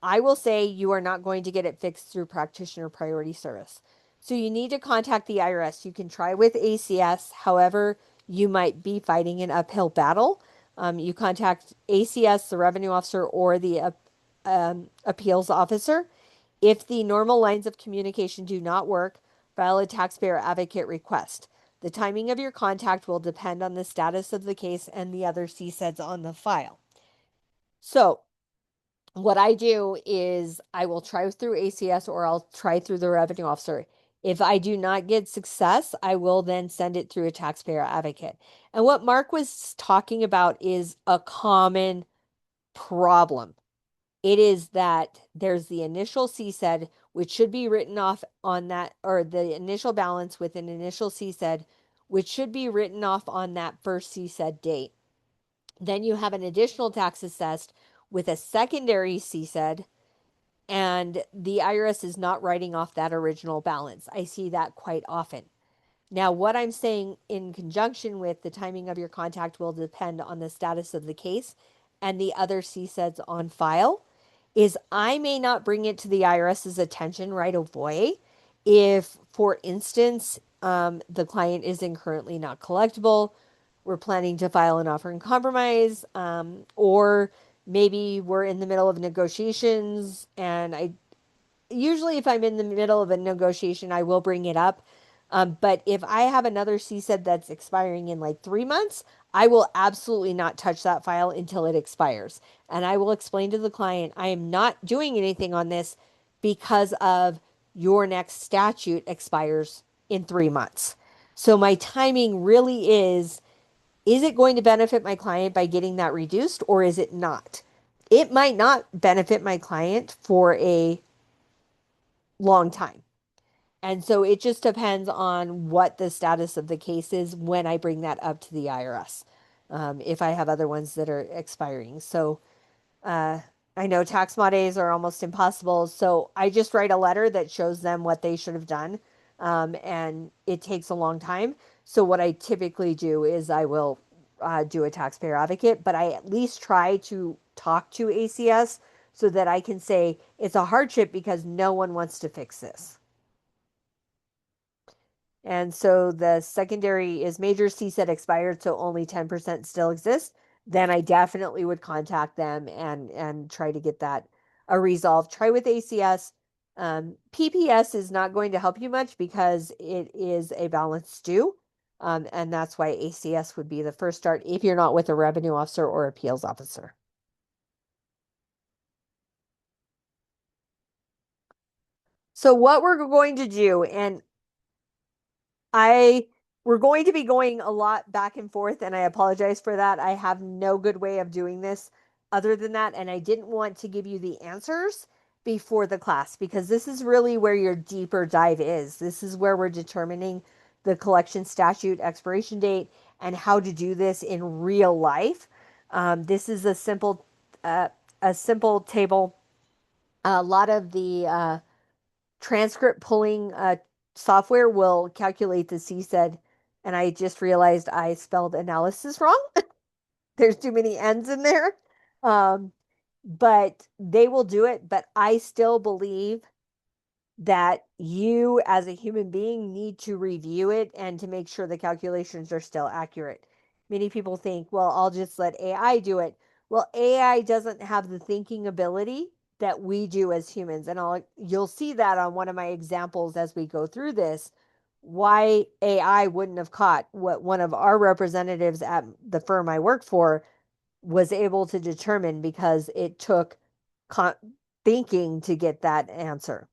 [SPEAKER 2] I will say you are not going to get it fixed through practitioner priority service. So you need to contact the IRS. You can try with ACS. However, you might be fighting an uphill battle. You contact ACS, the revenue officer, or the appeals officer. If the normal lines of communication do not work, file a taxpayer advocate request. The timing of your contact will depend on the status of the case and the other CSEDs on the file. So what I do is I will try through ACS or I'll try through the revenue officer. If I do not get success, I will then send it through a taxpayer advocate. And what Mark was talking about is a common problem. It is that there's the initial CSED, which should be written off on that, or the initial balance with an initial CSED, which should be written off on that first CSED date. Then you have an additional tax assessed with a secondary CSED, and the IRS is not writing off that original balance. I see that quite often. Now, what I'm saying in conjunction with the timing of your contact will depend on the status of the case and the other CSEDs on file is I may not bring it to the IRS's attention right away if, for instance, the client is currently not collectible, we're planning to file an offer in compromise, or maybe we're in the middle of negotiations. And I usually, if I'm in the middle of a negotiation, I will bring it up. But if I have another CSED that's expiring in like 3 months, I will absolutely not touch that file until it expires. And I will explain to the client, I am not doing anything on this because of your next statute expires in 3 months. So my timing really is it going to benefit my client by getting that reduced or is it not? It might not benefit my client for a long time. And so it just depends on what the status of the case is when I bring that up to the IRS, if I have other ones that are expiring. So uh, I know tax mod days are almost impossible. So I just write a letter that shows them what they should have done. And it takes a long time. So what I typically do is I will do a taxpayer advocate, but I at least try to talk to ACS so that I can say it's a hardship because no one wants to fix this. And so the secondary is major CSET expired, so only 10% still exists. Then I definitely would contact them and try to get that resolved. Try with ACS. PPS is not going to help you much because it is a balance due. And that's why ACS would be the first start if you're not with a revenue officer or appeals officer. So what we're going to do, and we're going to be going a lot back and forth, and I apologize for that. I have no good way of doing this other than that, and I didn't want to give you the answers before the class because this is really where your deeper dive is. This is where we're determining the collection statute expiration date and how to do this in real life. This is uh, a simple table. A lot of the transcript pulling software will calculate the CSED, and I just realized I spelled analysis wrong. There's too many N's in there. Um, but they will do it. But I still believe that you as a human being need to review it and to make sure the calculations are still accurate. Many people think, well, I'll just let AI do it. Well, AI doesn't have the thinking ability that we do as humans. And you'll see that on one of my examples as we go through this, why AI wouldn't have caught what one of our representatives at the firm I work for was able to determine because it took thinking to get that answer.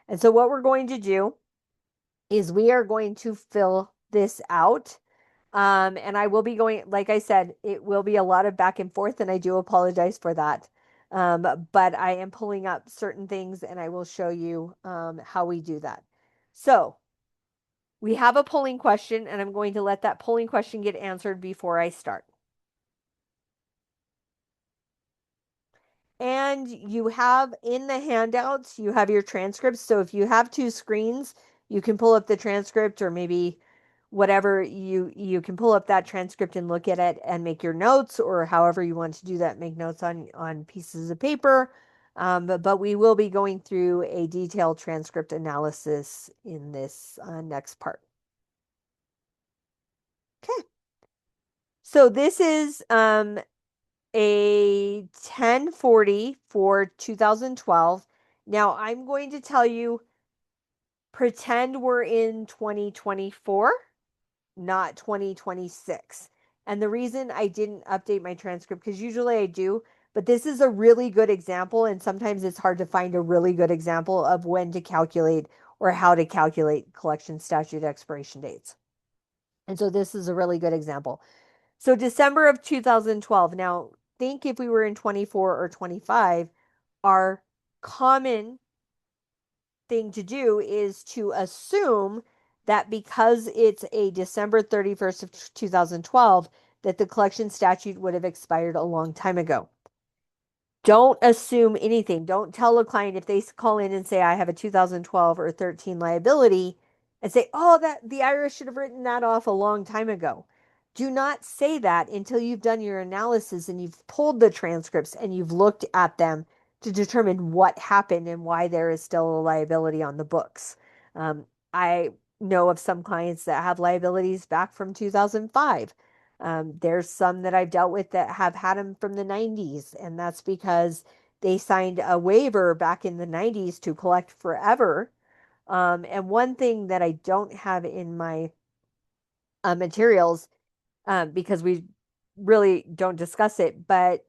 [SPEAKER 2] And so what we're going to do is we are going to fill this out. And I will be going, like I said, it will be a lot of back and forth, and I do apologize for that. But I am pulling up certain things and I will show you how we do that. So we have a polling question, and I'm going to let that polling question get answered before I start. And you have in the handouts, you have your transcripts. So if you have two screens, you can pull up the transcript or maybe whatever you can pull up that transcript and look at it and make your notes or however you want to do that, make notes on pieces of paper. But we will be going through a detailed transcript analysis in this next part. Okay. So this is a 1040 for 2012. Now I'm going to tell you, pretend we're in 2024, not 2026. And the reason I didn't update my transcript, because usually I do, but this is a really good example. And sometimes it's hard to find a really good example of when to calculate or how to calculate collection statute expiration dates. And so this is a really good example. So December of 2012. Now, think if we were in 24 or 25, our common thing to do is to assume that because it's a December 31st of 2012, that the collection statute would have expired a long time ago. Don't assume anything. Don't tell a client if they call in and say, I have a 2012 or 13 liability, and say, oh, that the IRS should have written that off a long time ago. Do not say that until you've done your analysis and you've pulled the transcripts and you've looked at them to determine what happened and why there is still a liability on the books. I know of some clients that have liabilities back from 2005. There's some that I've dealt with that have had them from the 90s, and that's because they signed a waiver back in the 90s to collect forever. And one thing that I don't have in my materials because we really don't discuss it. But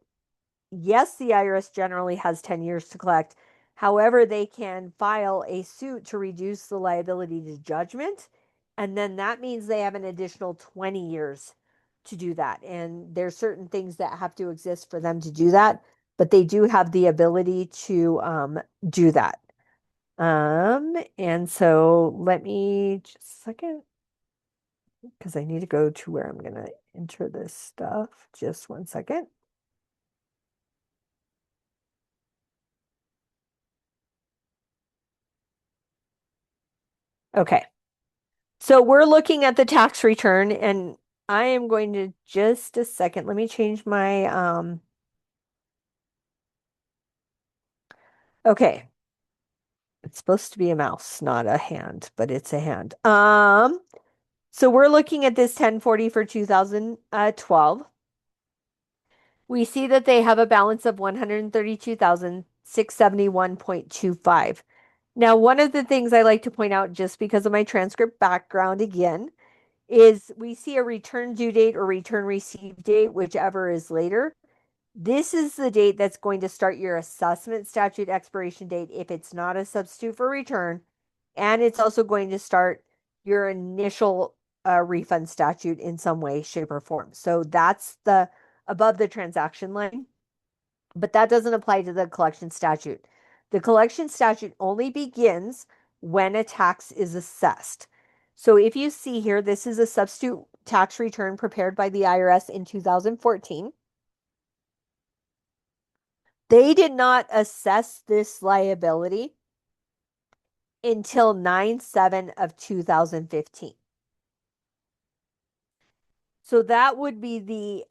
[SPEAKER 2] yes, the IRS generally has 10 years to collect. However, they can file a suit to reduce the liability to judgment. And then that means they have an additional 20 years to do that. And there's certain things that have to exist for them to do that, but they do have the ability to do that. And so let me just a second, because I need to go to where I'm going to enter this stuff. Just one second. Okay. So we're looking at the tax return, and I am going to just a second. Let me change my okay. It's supposed to be a mouse, not a hand, but it's a hand. So we're looking at this 1040 for 2012. We see that they have a balance of 132,671.25. Now, one of the things I like to point out, just because of my transcript background again, is we see a return due date or return receive date, whichever is later. This is the date that's going to start your assessment statute expiration date if it's not a substitute for return. And it's also going to start your initial refund statute in some way, shape, or form. So that's the above the transaction line, but that doesn't apply to the collection statute. The collection statute only begins when a tax is assessed. So if you see here, this is a substitute tax return prepared by the IRS in 2014. They did not assess this liability until 9/7 of 2015. So that would be the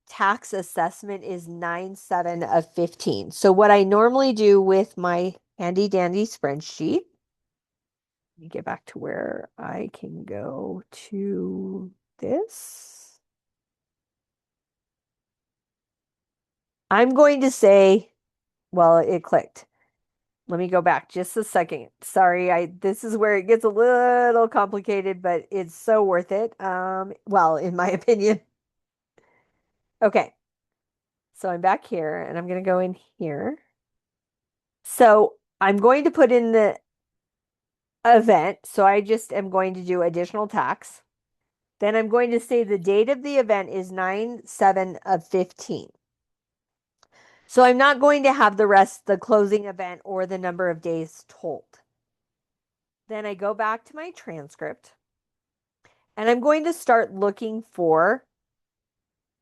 [SPEAKER 2] tax assessment is 9/7 of 15. So what I normally do with my handy dandy spreadsheet, let me get back to where I can go to this. I'm going to say, well, it clicked. Let me go back just a second. Sorry, this is where it gets a little complicated, but it's so worth it. Well, in my opinion. Okay. So I'm back here and I'm going to go in here. So I'm going to put in the event. So I just am going to do additional tax. Then I'm going to say the date of the event is 9/7 of 15. So I'm not going to have the rest, the closing event or the number of days told. Then I go back to my transcript and I'm going to start looking for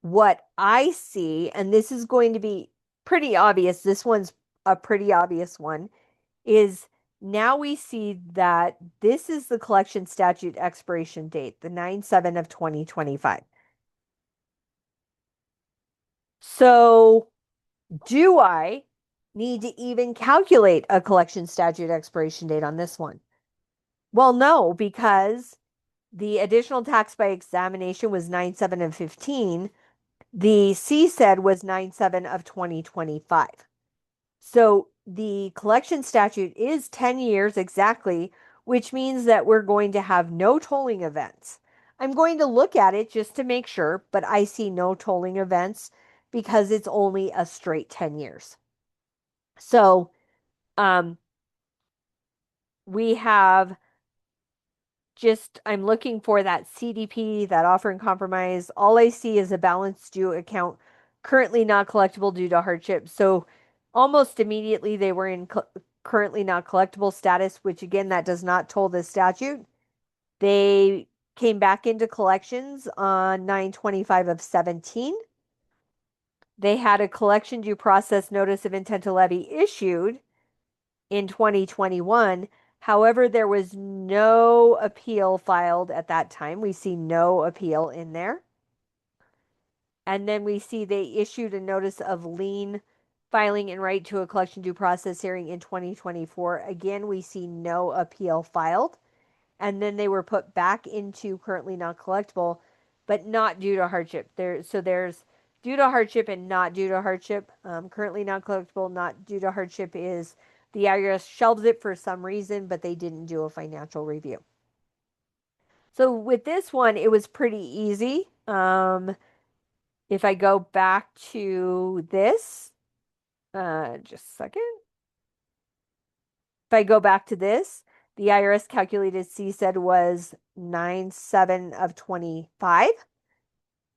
[SPEAKER 2] what I see. And this is going to be pretty obvious. This one's a pretty obvious one. Is now we see that this is the collection statute expiration date, the 9/7 of 2025. So do I need to even calculate a collection statute expiration date on this one? Well, no, because the additional tax by examination was 9/7 of 15. The CSED was 9/7 of 2025. So the collection statute is 10 years exactly, which means that we're going to have no tolling events. I'm going to look at it just to make sure, but I see no tolling events because it's only a straight 10 years. So we have I'm looking for that CDP, that offer and compromise. All I see is a balance due account currently not collectible due to hardship. So almost immediately they were in currently not collectible status, which again, that does not toll the statute. They came back into collections on 9/25 of 17. They had a collection due process notice of intent to levy issued in 2021. However, there was no appeal filed at that time. We see no appeal in there. And then we see they issued a notice of lien filing in right to a collection due process hearing in 2024. Again, we see no appeal filed. And then they were put back into currently not collectible, but not due to hardship. So there's due to hardship and not due to hardship. Currently not collectible, not due to hardship is the IRS shelved it for some reason, but they didn't do a financial review. So with this one, it was pretty easy. If I go back to this, just a second. If I go back to this, the IRS calculated CSED was 9/7 of 25,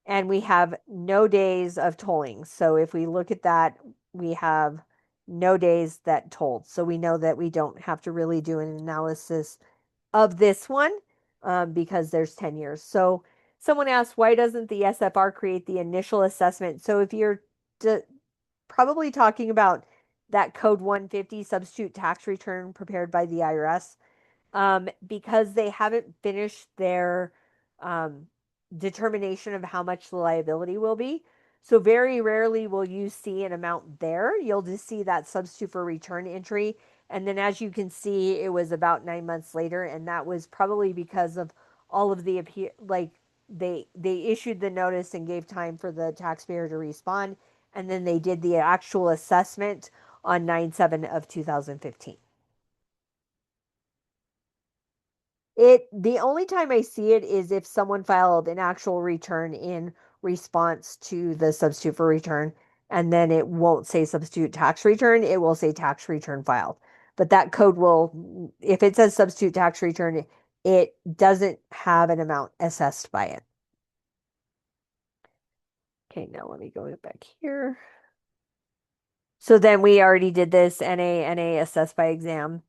[SPEAKER 2] and we have no days of tolling. So if we look at that, we have no days that tolled. So we know that we don't have to really do an analysis of this one because there's 10 years. So someone asked, why doesn't the SFR create the initial assessment? So if you're probably talking about that code 150 substitute tax return prepared by the IRS, because they haven't finished their um, determination of how much the liability will be. So very rarely will you see an amount there. You'll just see that substitute for return entry. And then as you can see, it was about 9 months later. And that was probably because of all of the appeal, like they issued the notice and gave time for the taxpayer to respond. And then they did the actual assessment on 9/7 of 2015. The only time I see it is if someone filed an actual return in response to the substitute for return, and then it won't say substitute tax return, it will say tax return filed. But that code will, if it says substitute tax return, it doesn't have an amount assessed by it. Okay, now let me go back here. So then we already did this NA assessed by exam.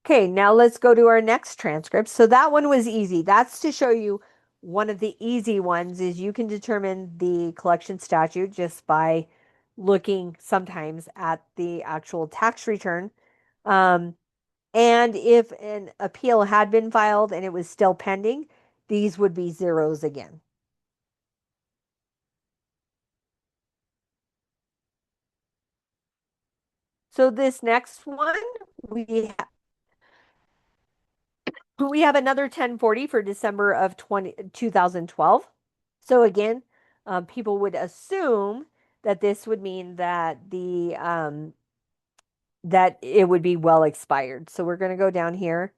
[SPEAKER 2] Okay, now let's go to our next transcript. So that one was easy. That's to show you one of the easy ones is you can determine the collection statute just by looking sometimes at the actual tax return. And if an appeal had been filed and it was still pending, these would be zeros again. So this next one, we we have another 1040 for December of 2012. So again, people would assume that this would mean that that it would be well expired. So we're going to go down here.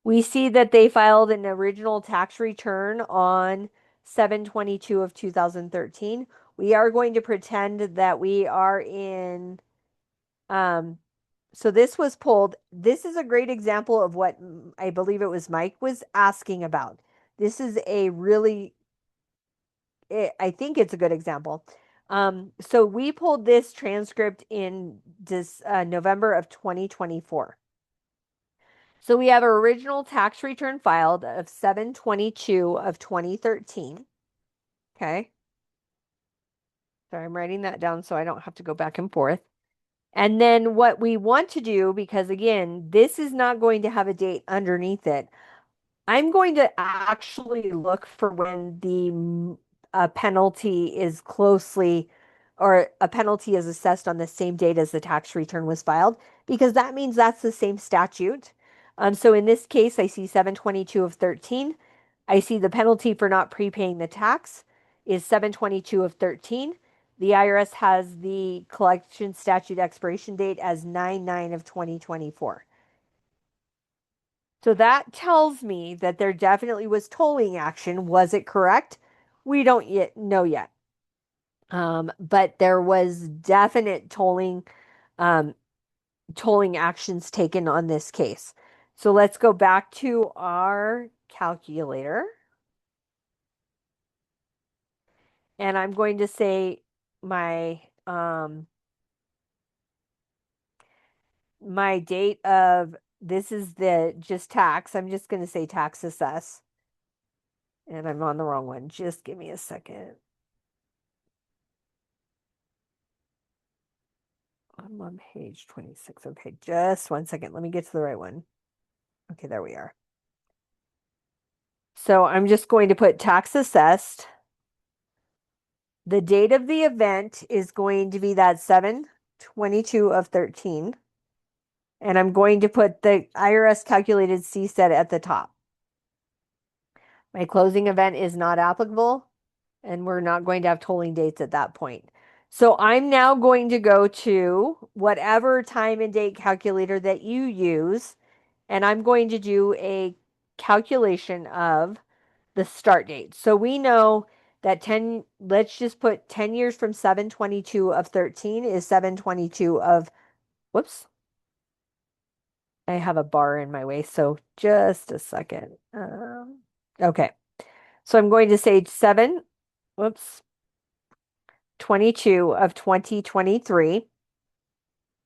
[SPEAKER 2] We see that they filed an original tax return on 7/22 of 2013. We are going to pretend that we are in so this was pulled. This is a great example of what I believe it was Mike was asking about. This is a really, I think it's a good example. So we pulled this transcript in this November of 2024. So we have our original tax return filed of 7/22 of 2013. Okay. Sorry, I'm writing that down so I don't have to go back and forth. And then what we want to do, because again, this is not going to have a date underneath it. I'm going to actually look for when the penalty is closely, or a penalty is assessed on the same date as the tax return was filed, because that means that's the same statute. So in this case, I see 7/22 of 13. I see the penalty for not prepaying the tax is 7/22 of 13. The IRS has the collection statute expiration date as 9/9 of 2024. So that tells me that there definitely was tolling action. Was it correct? We don't yet know yet. But there was definite um, tolling actions taken on this case. So let's go back to our calculator. And I'm going to say my my date of this is the just tax. I'm just going to say tax assess. And I'm on the wrong one. Just give me a second. I'm on page 26. Okay, just 1 second. Let me get to the right one. Okay, there we are. So I'm just going to put tax assessed. The date of the event is going to be that 7/22 of 13. And I'm going to put the IRS calculated CSET at the top. My closing event is not applicable, and we're not going to have tolling dates at that point. So I'm now going to go to whatever time and date calculator that you use, and I'm going to do a calculation of the start date. So we know that 10, let's just put 10 years from 7/22 of 13 is 7/22 of, whoops, I have a bar in my way, so just a second. Okay, so I'm going to say 7, whoops, 22 of 2023.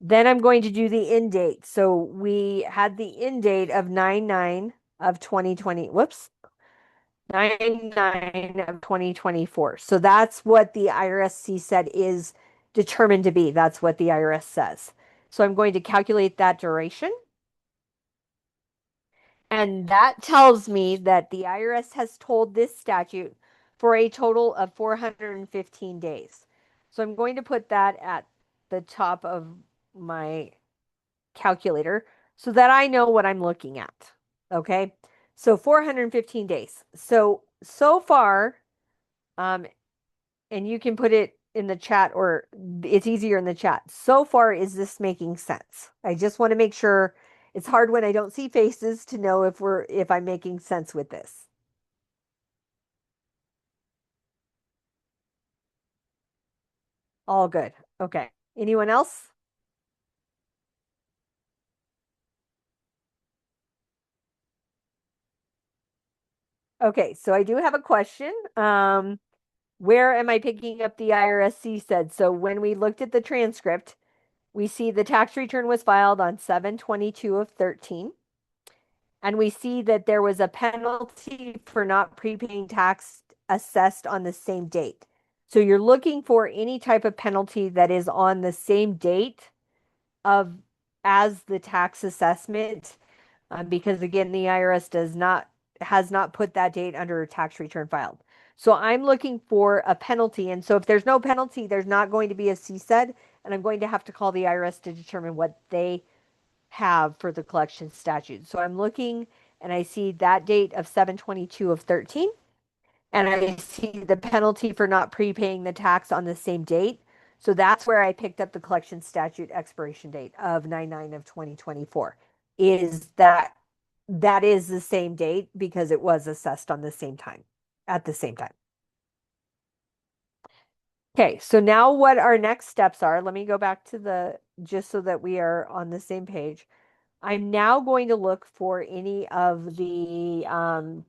[SPEAKER 2] Then I'm going to do the end date. So we had the end date of 9/9 of 2020. Whoops. 9/9 of 2024. So that's what the IRS said is determined to be. That's what the IRS says. So I'm going to calculate that duration. And that tells me that the IRS has told this statute for a total of 415 days. So I'm going to put that at the top of my calculator so that I know what I'm looking at. Okay. So 415 days. So far, and you can put it in the chat or it's easier in the chat. So far, is this making sense? I just want to make sure. It's hard when I don't see faces to know if I'm making sense with this. All good. Okay. Anyone else? Okay, so I do have a question. Where am I picking up the IRS said? So when we looked at the transcript, we see the tax return was filed on 7/22 of 13. And we see that there was a penalty for not prepaying tax assessed on the same date. So you're looking for any type of penalty that is on the same date of as the tax assessment, because again, the IRS has not put that date under a tax return filed. So I'm looking for a penalty, and so if there's no penalty, there's not going to be a CSED, and I'm going to have to call the IRS to determine what they have for the collection statute. So I'm looking and I see that date of 7/22 of 13, and I see the penalty for not prepaying the tax on the same date. So that's where I picked up the collection statute expiration date of 9/9 of 2024. Is that is the same date because it was assessed on the same time, at the same time. Okay, so now what our next steps are, let me go back to just so that we are on the same page. I'm now going to look for any of the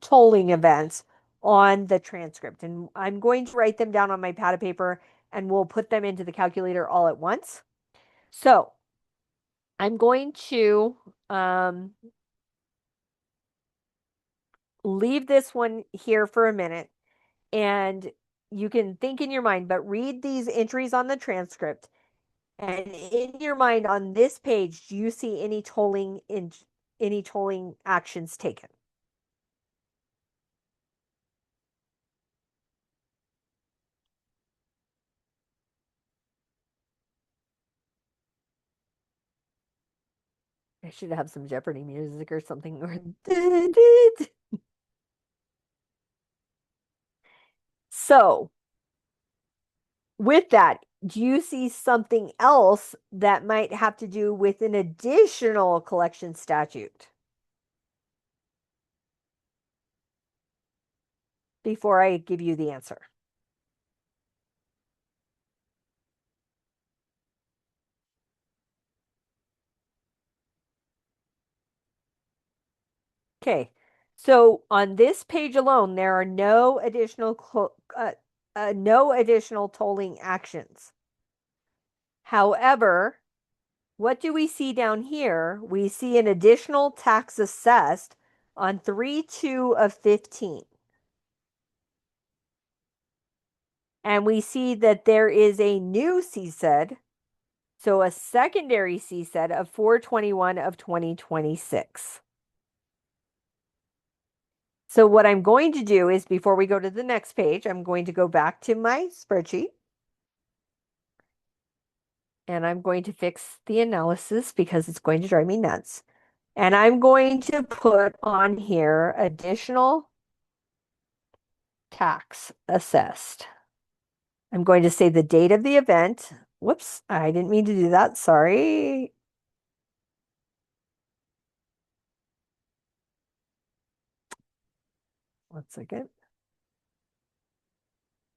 [SPEAKER 2] tolling events on the transcript. And I'm going to write them down on my pad of paper and we'll put them into the calculator all at once. So I'm going to leave this one here for a minute. And you can think in your mind, but read these entries on the transcript. And in your mind on this page, do you see any tolling actions taken? I should have some Jeopardy music or something. So, with that, do you see something else that might have to do with an additional collection statute? Before I give you the answer. Okay, so on this page alone, there are no additional tolling actions. However, what do we see down here? We see an additional tax assessed on 3/2 of 15. And we see that there is a new CSED, so a secondary CSED of 4/21 of 2026. So what I'm going to do is, before we go to the next page, I'm going to go back to my spreadsheet. And I'm going to fix the analysis because it's going to drive me nuts. And I'm going to put on here additional tax assessed. I'm going to say the date of the event. Whoops, I didn't mean to do that. Sorry. 1 second.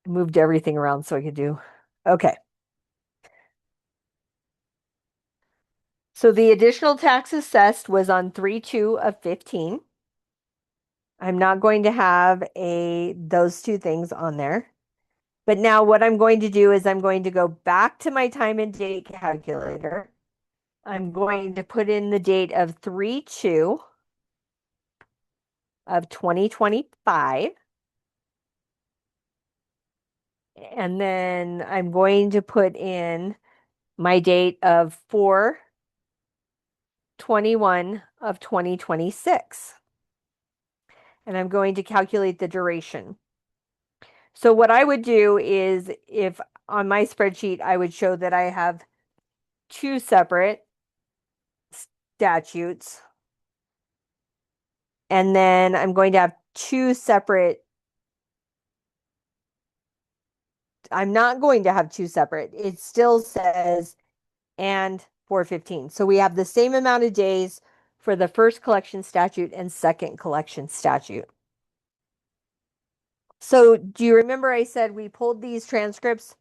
[SPEAKER 2] I moved everything around so I could do. Okay. So the additional tax assessed was on 3/2 of 15. I'm not going to have those two things on there. But now what I'm going to do is I'm going to go back to my time and date calculator. I'm going to put in the date of 3/2 of 2025. And then I'm going to put in my date of 4/21 of 2026. And I'm going to calculate the duration. So what I would do is, if on my spreadsheet, I would show that I have two separate statutes. And then I'm going to have two separate. I'm not going to have two separate. It still says and 4/15. So we have the same amount of days for the first collection statute and second collection statute. So do you remember I said we pulled these transcripts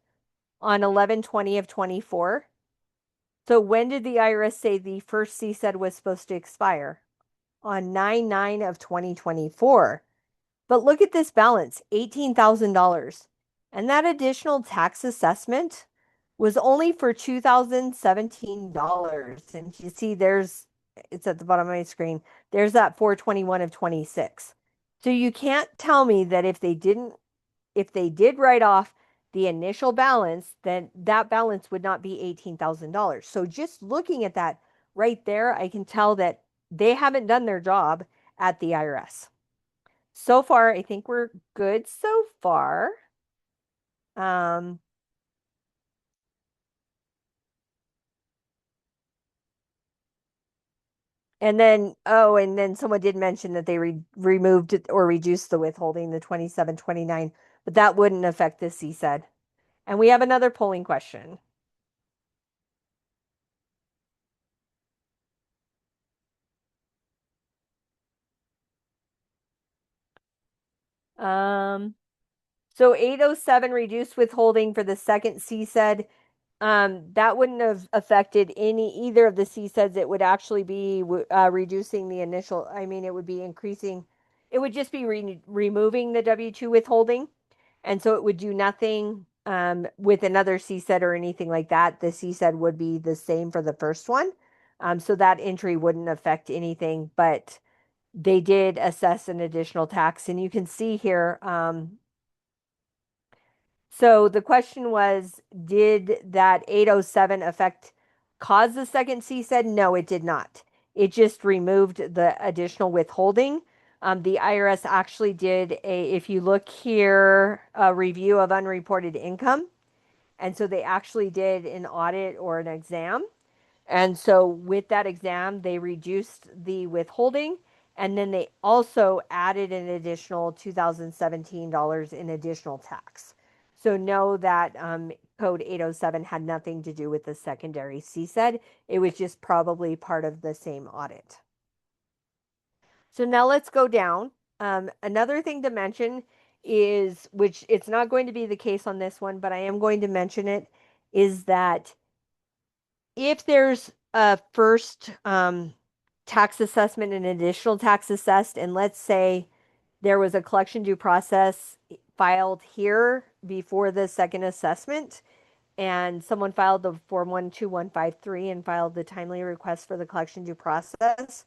[SPEAKER 2] on 11/20 of 24? So when did the IRS say the first CSED was supposed to expire? On 9/9 of 2024. But look at this balance, $18,000. And that additional tax assessment was only for $2,017. And you see it's at the bottom of my screen. There's that 4/21 of 26. So you can't tell me that if they did write off the initial balance, then that balance would not be $18,000. So just looking at that right there, I can tell that they haven't done their job at the IRS. So far, I think we're good so far. And then someone did mention that they removed or reduced the withholding, the 2729, but that wouldn't affect the CSED. And we have another polling question. So 807 reduced withholding for the second CSED. That wouldn't have affected either of the CSEDs. It would actually be reducing the initial. I mean, it would be increasing. It would just be removing the W-2 withholding. And so it would do nothing with another CSED or anything like that. The CSED would be the same for the first one. So that entry wouldn't affect anything, but they did assess an additional tax. And you can see here, so the question was, did that 807 cause the second CSED? No, it did not. It just removed the additional withholding. The IRS actually did if you look here, a review of unreported income. And so they actually did an audit or an exam. And so with that exam, they reduced the withholding. And then they also added an additional $2,017 in additional tax. So know that Code 807 had nothing to do with the secondary CSED. It was just probably part of the same audit. So now let's go down. Another thing to mention is, which it's not going to be the case on this one, but I am going to mention it, is that if there's a first tax assessment and additional tax assessed, and let's say there was a collection due process filed here before the second assessment, and someone filed the Form 12153 and filed the timely request for the collection due process,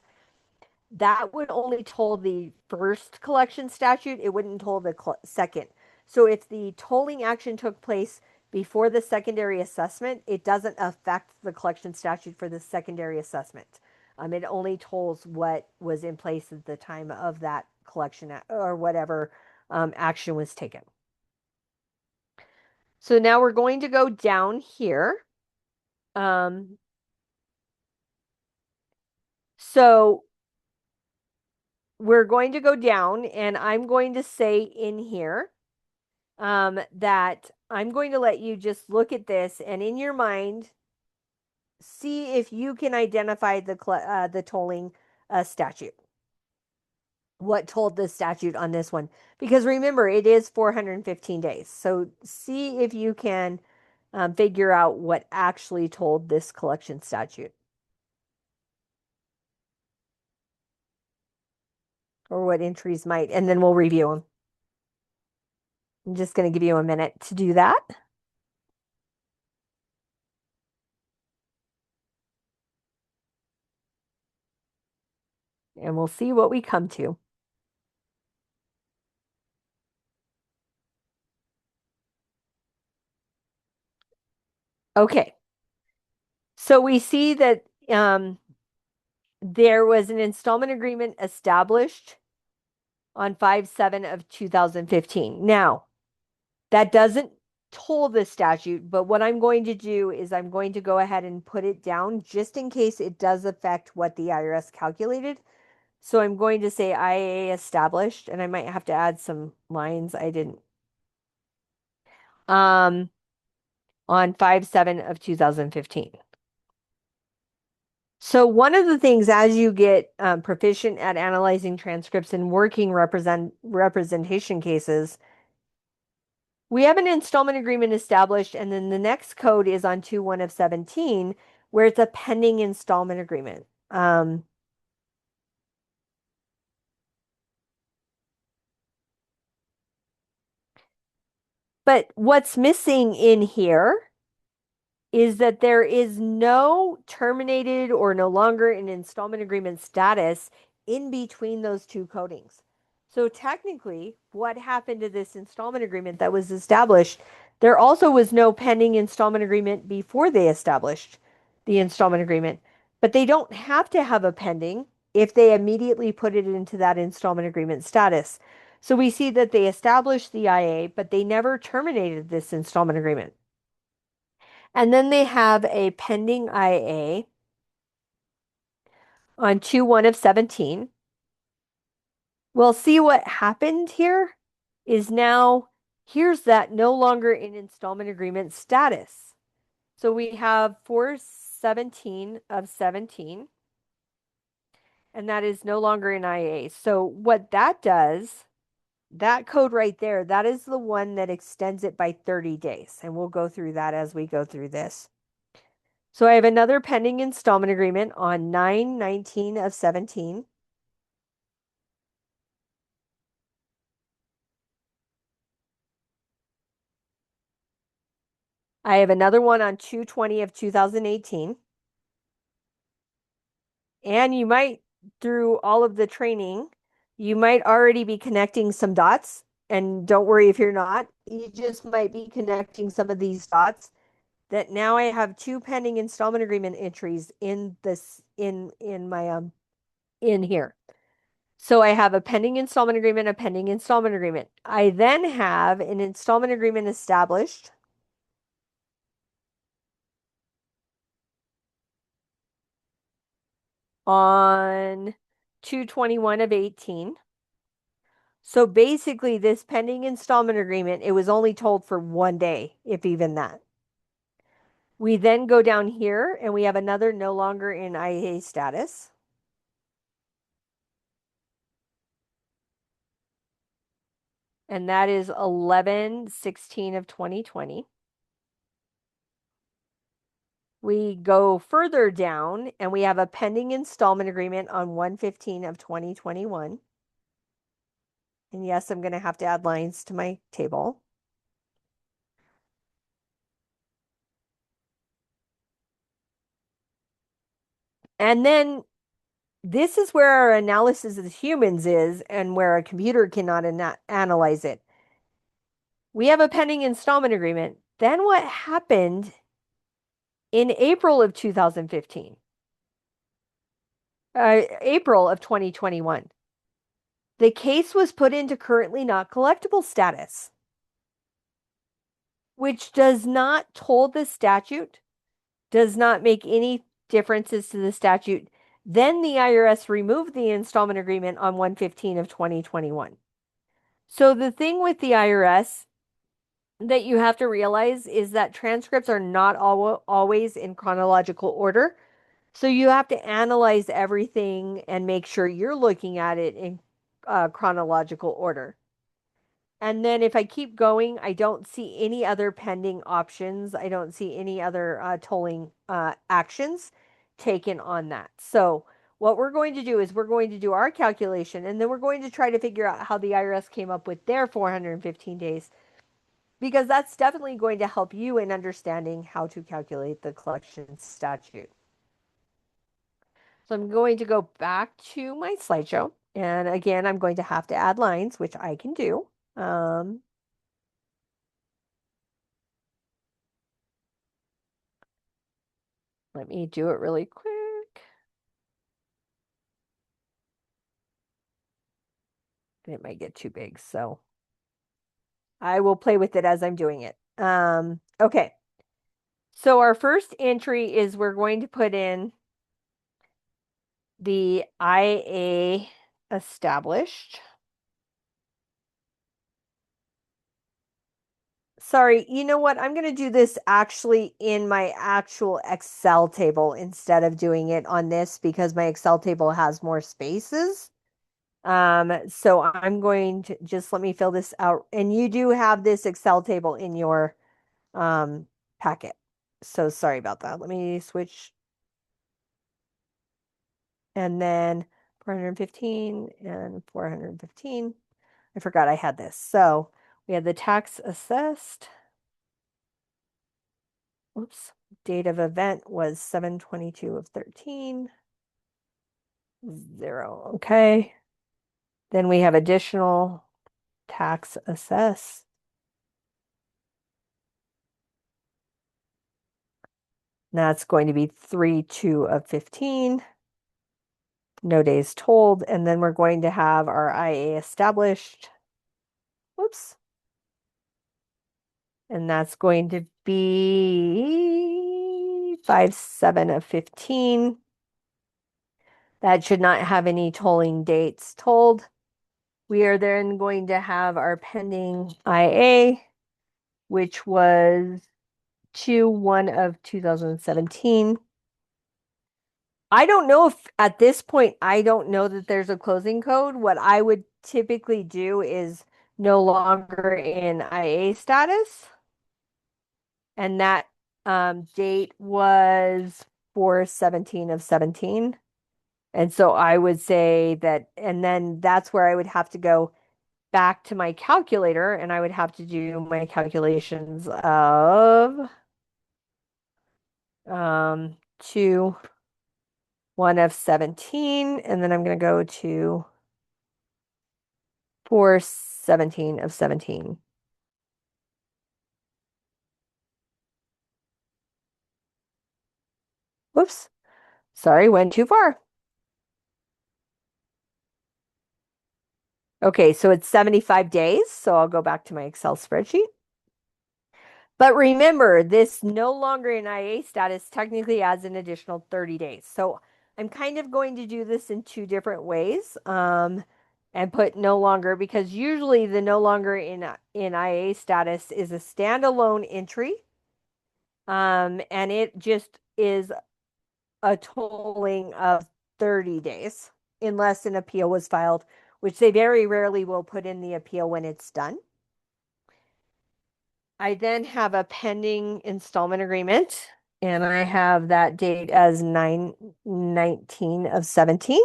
[SPEAKER 2] that would only toll the first collection statute. It wouldn't toll the second. So if the tolling action took place before the secondary assessment, it doesn't affect the collection statute for the secondary assessment. It only tolls what was in place at the time of that collection or whatever action was taken. So now we're going to go down here. So we're going to go down, and I'm going to say in here that I'm going to let you just look at this and in your mind see if you can identify the tolling statute. what told the statute on this one. Because remember, it is 415 days. So see if you can figure out what actually told this collection statute. Or what entries might, and then we'll review them. I'm just going to give you a minute to do that. And we'll see what we come to. Okay. So we see that there was an installment agreement established on 5/7 of 2015. Now, that doesn't toll the statute, but what I'm going to do is I'm going to go ahead and put it down just in case it does affect what the IRS calculated. So I'm going to say IA established, and I might have to add some lines I didn't. On 5/7 of 2015. So one of the things as you get proficient at analyzing transcripts and working representation cases, we have an installment agreement established, and then the next code is on 2/1 of 17, where it's a pending installment agreement. But what's missing in here is that there is no terminated or no longer an installment agreement status in between those two codings. So technically, what happened to this installment agreement that was established, there also was no pending installment agreement before they established the installment agreement. But they don't have to have a pending if they immediately put it into that installment agreement status. So we see that they established the IA, but they never terminated this installment agreement. And then they have a pending IA on 2/1 of 17. We'll see what happened here is now here's that no longer in installment agreement status. So we have 4/17 of 17, and that is no longer in IA. So what that does, that code right there, that is the one that extends it by 30 days. And we'll go through that as we go through this. So I have another pending installment agreement on 9/19 of 17. I have another one on 2/20 of 2018. And you might, through all of the training, you might already be connecting some dots. And don't worry if you're not. You just might be connecting some of these dots that now I have two pending installment agreement entries in this in my in here. So I have a pending installment agreement, a pending installment agreement. I then have an installment agreement established on 2/21 of 18. So basically, this pending installment agreement, it was only told for 1 day, if even that. We then go down here and we have another no longer in IA status. And that is 11/16 of 2020. We go further down and we have a pending installment agreement on 1/15 of 2021. And yes, I'm going to have to add lines to my table. And then this is where our analysis of humans is and where a computer cannot analyze it. We have a pending installment agreement. Then what happened in April of 2015? April of 2021. The case was put into currently not collectible status, which does not toll the statute, does not make any differences to the statute. Then the IRS removed the installment agreement on 1/15 of 2021. So the thing with the IRS that you have to realize is that transcripts are not always in chronological order. So you have to analyze everything and make sure you're looking at it chronological order. And then if I keep going, I don't see any other pending options. I don't see any other tolling actions taken on that. So what we're going to do is we're going to do our calculation, and then we're going to try to figure out how the IRS came up with their 415 days, because that's definitely going to help you in understanding how to calculate the collection statute. So I'm going to go back to my slideshow. And again, I'm going to have to add lines, which I can do. Let me do it really quick. It might get too big, so I will play with it as I'm doing it. Okay. So our first entry is we're going to put in the IA established. Sorry, you know what? I'm going to do this actually in my actual Excel table instead of doing it on this, because my Excel table has more spaces. So I'm going to just let me fill this out. And you do have this Excel table in your packet. So sorry about that. Let me switch. And then 415 and 415. I forgot I had this. So we had the tax assessed. Oops. Date of event was 7/22 of 13. 0. Okay. Then we have additional tax assessed. That's going to be 3/2 of 15. No days told. And then we're going to have our IA established. Whoops. And that's going to be 5/7 of 15. That should not have any tolling dates told. We are then going to have our pending IA, which was 2/1 of 2017. I don't know if at this point, I don't know that there's a closing code. What I would typically do is no longer in IA status. And that date was 4/17 of 17. And so I would say that, and then that's where I would have to go back to my calculator, and I would have to do my calculations of 2/1 of 17, and then I'm going to go to 4/17 of 17. Whoops. Sorry, went too far. Okay, so it's 75 days. So I'll go back to my Excel spreadsheet. But remember, this no longer in IA status technically adds an additional 30 days. So I'm kind of going to do this in two different ways, and put no longer, because usually the no longer in IA status is a standalone entry. And it just is a tolling of 30 days unless an appeal was filed, which they very rarely will put in the appeal when it's done. I then have a pending installment agreement, and I have that date as 9/19 of 17.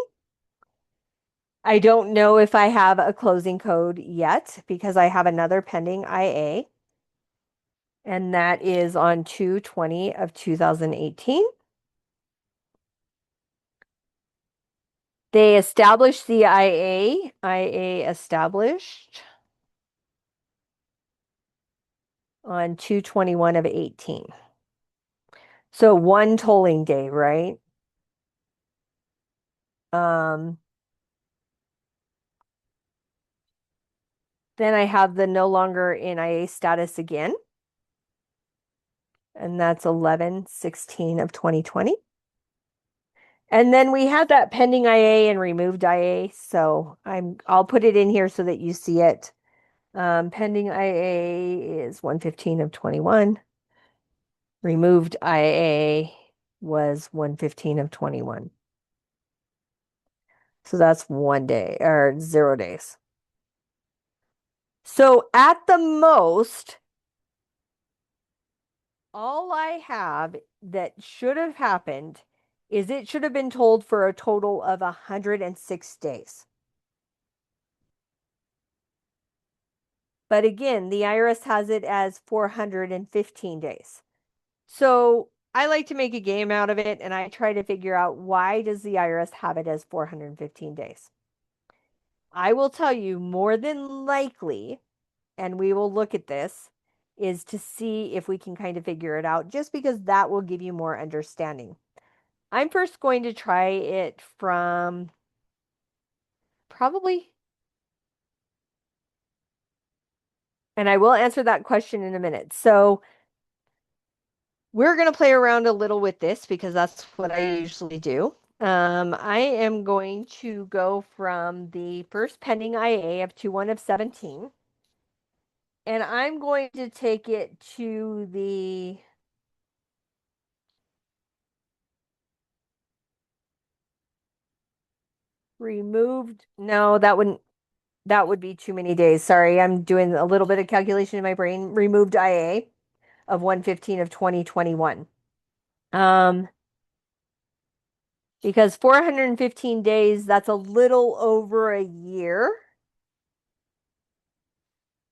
[SPEAKER 2] I don't know if I have a closing code yet because I have another pending IA, and that is on 2/20 of 2018. They established the IA established on 2/21 of 18. So one tolling day, right? Then I have the no longer in IA status again, and that's 11/16 of 2020. And then we had that pending IA and removed IA, so I'll put it in here so that you see it. Pending IA is 1/15 of 21. Removed IA was 1/15 of 21. So that's 1 day or 0 days. So at the most, all I have that should have happened is it should have been told for a total of 106 days. But again, the IRS has it as 415 days. So I like to make a game out of it and I try to figure out why does the IRS have it as 415 days? I will tell you more than likely, and we will look at this, is to see if we can kind of figure it out, just because that will give you more understanding. I'm first going to try it from probably, and I will answer that question in a minute. So we're going to play around a little with this because that's what I usually do. I am going to go from the first pending IA of 2/1 of 17, and I'm going to take it to the removed. No, that would be too many days. Sorry, I'm doing a little bit of calculation in my brain. Removed IA of 115 of 2021. Because 415 days, that's a little over a year.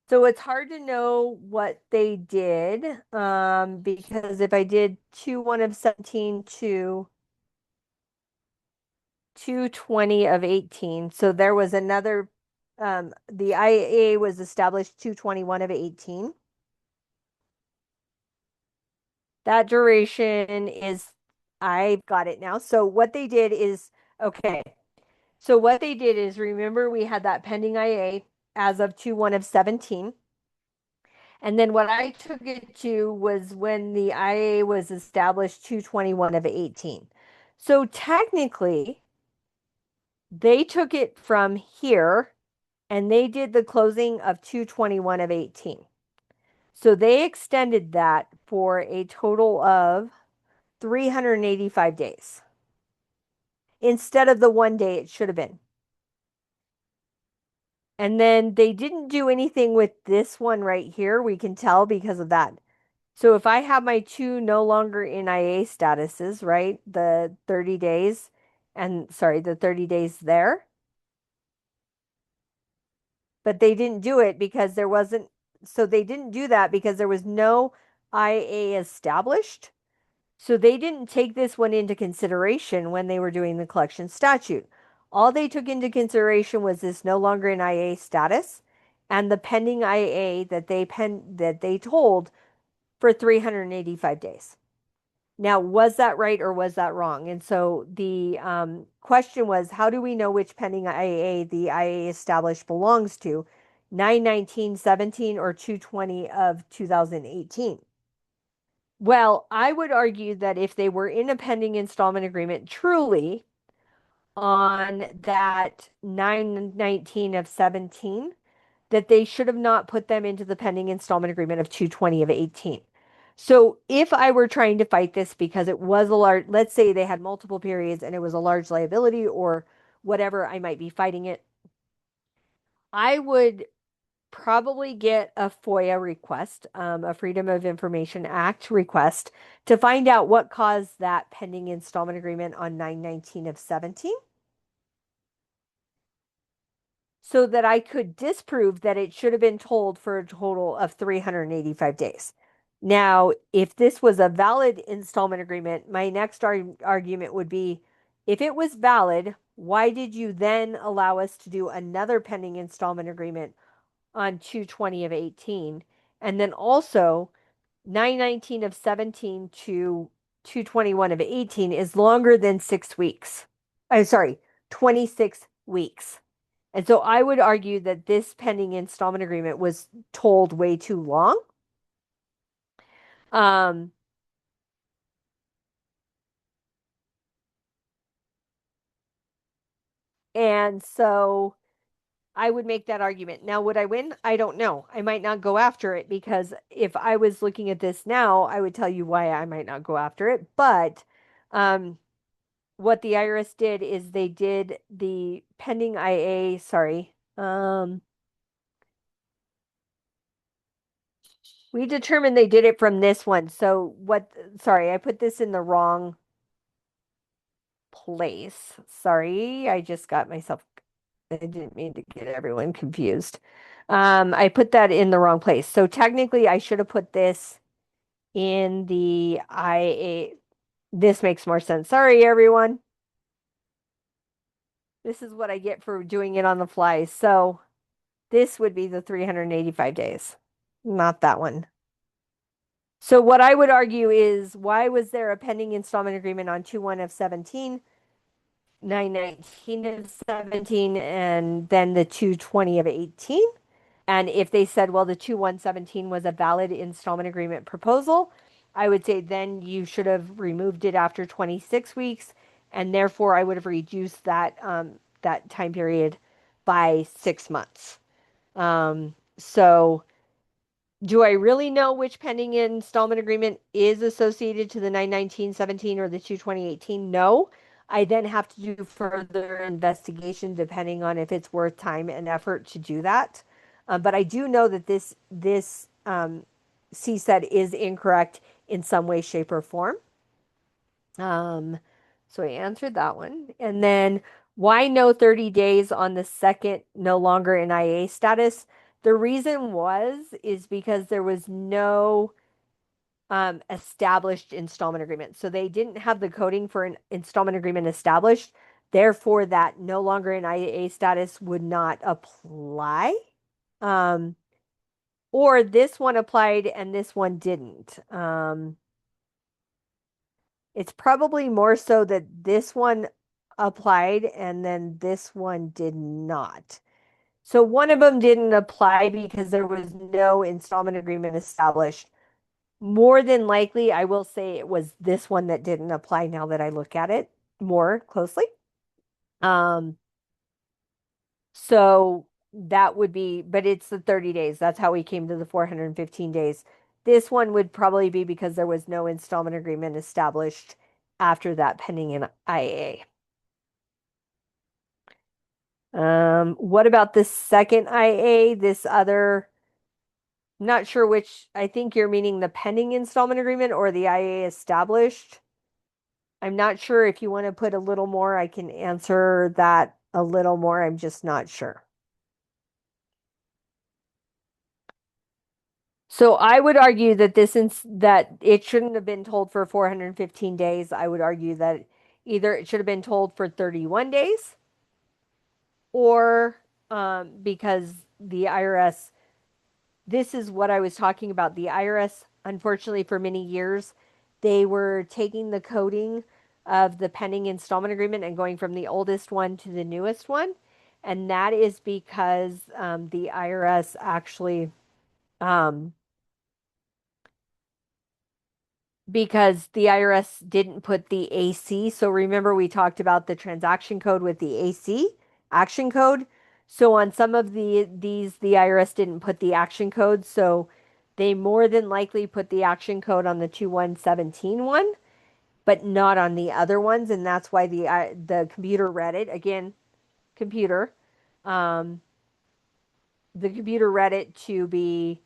[SPEAKER 2] So it's hard to know what they did, because if I did 2/1 of 17 to 2/20 of 18, so there was another, the IA was established 2/21 of 18. That duration is, I've got it now. So what they did is, okay. So what they did is, remember we had that pending IA as of 2/1 of 17. And then what I took it to was when the IA was established 2/21 of 18. So technically, they took it from here and they did the closing of 2/21 of 18. So they extended that for a total of 385 days instead of the 1 day it should have been. And then they didn't do anything with this one right here. We can tell because of that. So if I have my two no longer in IA statuses, right? The 30 days and sorry, the 30 days there. But they didn't do it because there wasn't, so they didn't do that because there was no IA established. So they didn't take this one into consideration when they were doing the collection statute. All they took into consideration was this no longer in IA status and the pending IA that they told for 385 days. Now, was that right or was that wrong? And so the question was, how do we know which pending IA the IA established belongs to, 9/19/17 or 2/20 of 2018? Well, I would argue that if they were in a pending installment agreement truly on that 9/19 of 17, that they should have not put them into the pending installment agreement of 2/20 of 18. So if I were trying to fight this because it was a large, let's say they had multiple periods and it was a large liability or whatever, I might be fighting it. I would probably get a FOIA request, a Freedom of Information Act request, to find out what caused that pending installment agreement on 9/19 of 17, so that I could disprove that it should have been told for a total of 385 days. Now, if this was a valid installment agreement, my next argument would be, if it was valid, why did you then allow us to do another pending installment agreement on 2/20 of 18? And then also 9/19 of 17 to 2/21 of 18 is longer than 6 weeks. I'm sorry, 26 weeks. And so I would argue that this pending installment agreement was told way too long. Um, and so I would make that argument. Now, would I win? I don't know. I might not go after it because if I was looking at this now, I would tell you why I might not go after it. But what the IRS did is they did the pending IA, sorry. We determined they did it from this one. So sorry, I put this in the wrong place. Sorry, I just got myself, I didn't mean to get everyone confused. I put that in the wrong place. So technically I should have put this in the IA. This makes more sense. Sorry, everyone. This is what I get for doing it on the fly. So this would be the 385 days, not that one. So what I would argue is, why was there a pending installment agreement on 2/1 of 17, 9/19 of 17, and then the 2/20 of 18? And if they said, well, the 2/1/17 was a valid installment agreement proposal, I would say then you should have removed it after 26 weeks, and therefore I would have reduced that time period by 6 months. So do I really know which pending installment agreement is associated to the 9/19/17 or the 2/20/18? No. I then have to do further investigation depending on if it's worth time and effort to do that. But I do know that this CSET is incorrect in some way, shape, or form. So I answered that one. And then why no 30 days on the second no longer in IA status? The reason is because there was no established installment agreement. So they didn't have the coding for an installment agreement established. Therefore, that no longer in IA status would not apply. Or this one applied and this one didn't. It's probably more so that this one applied and then this one did not. So one of them didn't apply because there was no installment agreement established. More than likely, I will say it was this one that didn't apply now that I look at it more closely. So that would be, but it's the 30 days. That's how we came to the 415 days. This one would probably be because there was no installment agreement established after that pending in IA. What about this second IA? This other, not sure which, I think you're meaning the pending installment agreement or the IA established. I'm not sure if you want to put a little more, I can answer that a little more. I'm just not sure. So I would argue that that it shouldn't have been told for 415 days. I would argue that either it should have been told for 31 days or because the IRS, this is what I was talking about. The IRS, unfortunately, for many years, they were taking the coding of the pending installment agreement and going from the oldest one to the newest one. And that is because the IRS actually um, because the IRS didn't put the AC. So remember we talked about the transaction code with the AC action code. So on some of these the IRS didn't put the action code. So they more than likely put the action code on the 2/1/17 one, but not on the other ones, and that's why the computer read it. Again, computer. Um, the computer read it to be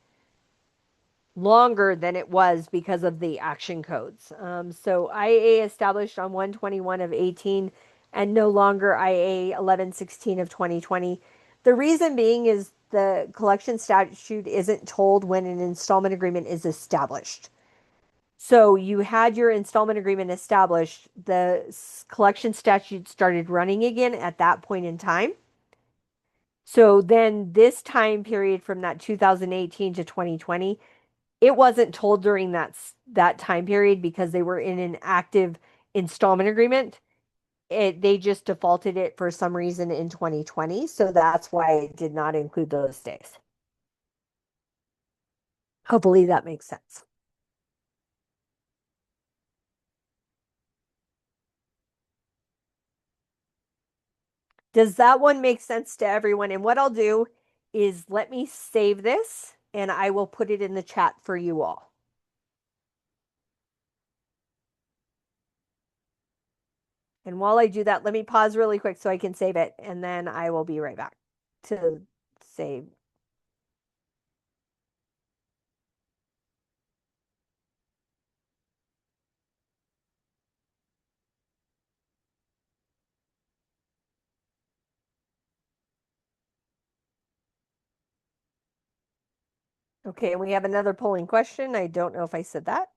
[SPEAKER 2] longer than it was because of the action codes. So IA established on 1/21 of 18 and no longer IA 11/16 of 2020. The reason being is the collection statute isn't told when an installment agreement is established. So you had your installment agreement established, the collection statute started running again at that point in time. So then this time period from that 2018 to 2020, it wasn't told during that time period because they were in an active installment agreement. They just defaulted it for some reason in 2020, so that's why it did not include those days. Hopefully that makes sense. Does that one make sense to everyone? And what I'll do is let me save this and I will put it in the chat for you all. And while I do that, let me pause really quick so I can save it, and then I will be right back to save. Okay, and we have another polling question. I don't know if I said that.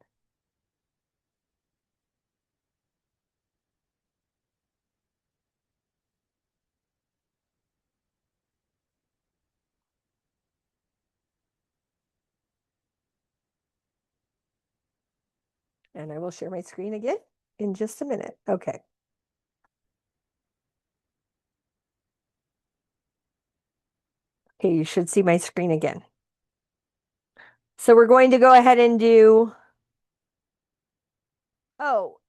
[SPEAKER 2] And I will share my screen again in just a minute. Okay. Okay, you should see my screen again. So we're going to go ahead and do, oh,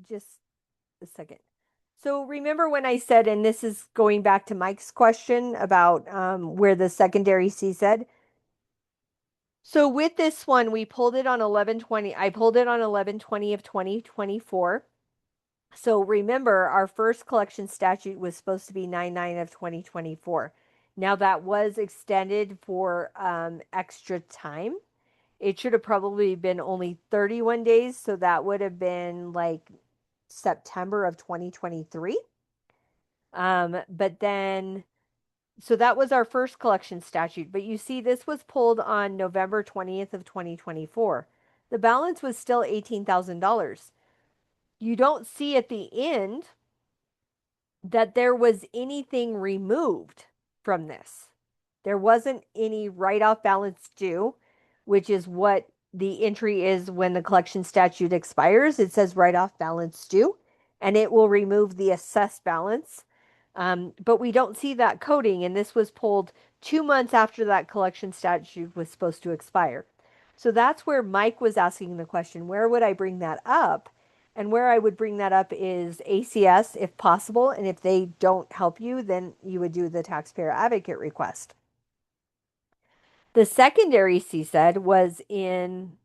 [SPEAKER 2] just a second. So remember when I said, and this is going back to Mike's question about where the secondary C said. So with this one, we pulled it on 11/20. I pulled it on 11/20 of 2024. So remember, our first collection statute was supposed to be 9/9 of 2024. Now that was extended for extra time. It should have probably been only 31 days. So that would have been like September of 2023. But then, so that was our first collection statute. But you see, this was pulled on November 20th of 2024. The balance was still $18,000. You don't see at the end that there was anything removed from this. There wasn't any write-off balance due, which is what the entry is when the collection statute expires. It says write-off balance due, and it will remove the assessed balance. But we don't see that coding, and this was pulled 2 months after that collection statute was supposed to expire. So that's where Mike was asking the question, where would I bring that up? And where I would bring that up is ACS if possible. And if they don't help you, then you would do the taxpayer advocate request. The secondary CSED was in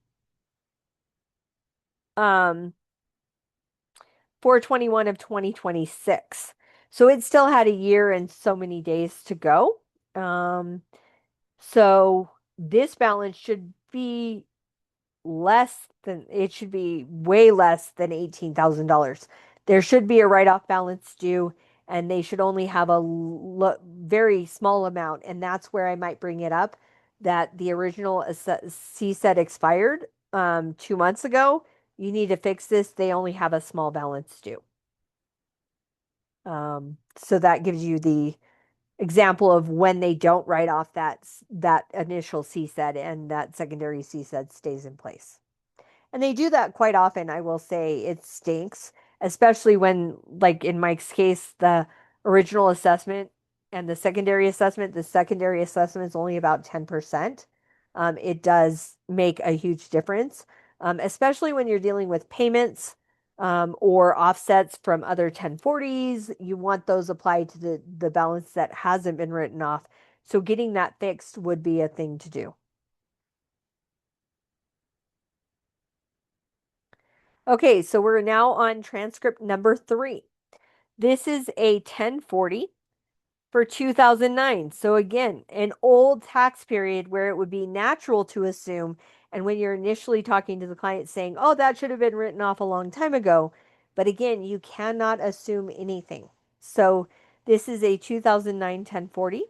[SPEAKER 2] 4/21 of 2026. So it still had a year and so many days to go. So this balance should be less than, it should be way less than $18,000. There should be a write-off balance due, and they should only have a very small amount. And that's where I might bring it up that the original CSED expired 2 months ago. You need to fix this. They only have a small balance due. So that gives you the example of when they don't write off that initial CSED and that secondary CSED stays in place. And they do that quite often. I will say it stinks, especially when, like in Mike's case, the original assessment and the secondary assessment is only about 10%. It does make a huge difference, especially when you're dealing with payments or offsets from other 1040s. You want those applied to the balance that hasn't been written off. So getting that fixed would be a thing to do. Okay, so we're now on transcript number 3. This is a 1040 for 2009. So again, an old tax period where it would be natural to assume, and when you're initially talking to the client saying, oh, that should have been written off a long time ago. But again, you cannot assume anything. So this is a 2009 1040.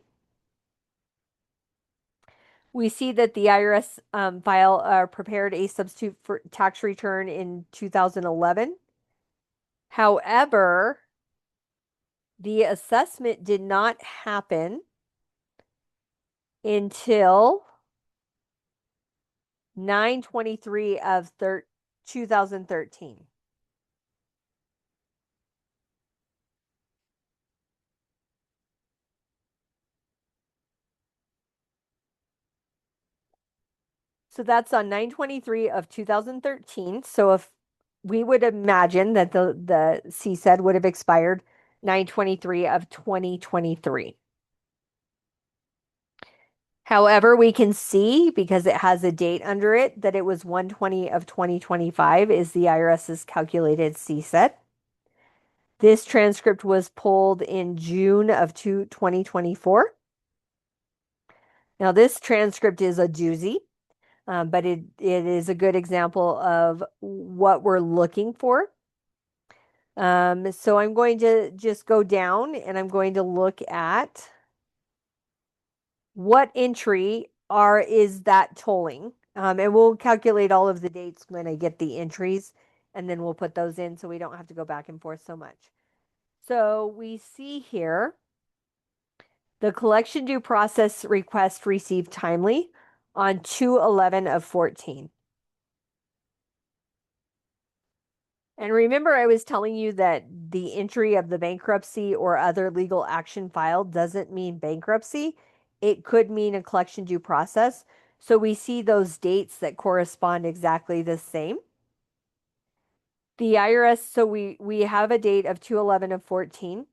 [SPEAKER 2] We see that the IRS prepared a substitute for tax return in 2011. However, the assessment did not happen until 9/23 of 2013. So that's on 9/23 of 2013. So if we would imagine that the CSED would have expired 9/23 of 2023. However, we can see, because it has a date under it, that it was 1/20 of 2025 is the IRS's calculated CSED. This transcript was pulled in June of 2024. Now, this transcript is a doozy, but it is a good example of what we're looking for. So I'm going to just go down and I'm going to look at what entry is that tolling. And we'll calculate all of the dates when I get the entries, and then we'll put those in so we don't have to go back and forth so much. So we see here the collection due process request received timely on 2/11 of 14. And remember, I was telling you that the entry of the bankruptcy or other legal action filed doesn't mean bankruptcy. It could mean a collection due process. So we see those dates that correspond exactly the same. The IRS, so we have a date of 2/11 of 14.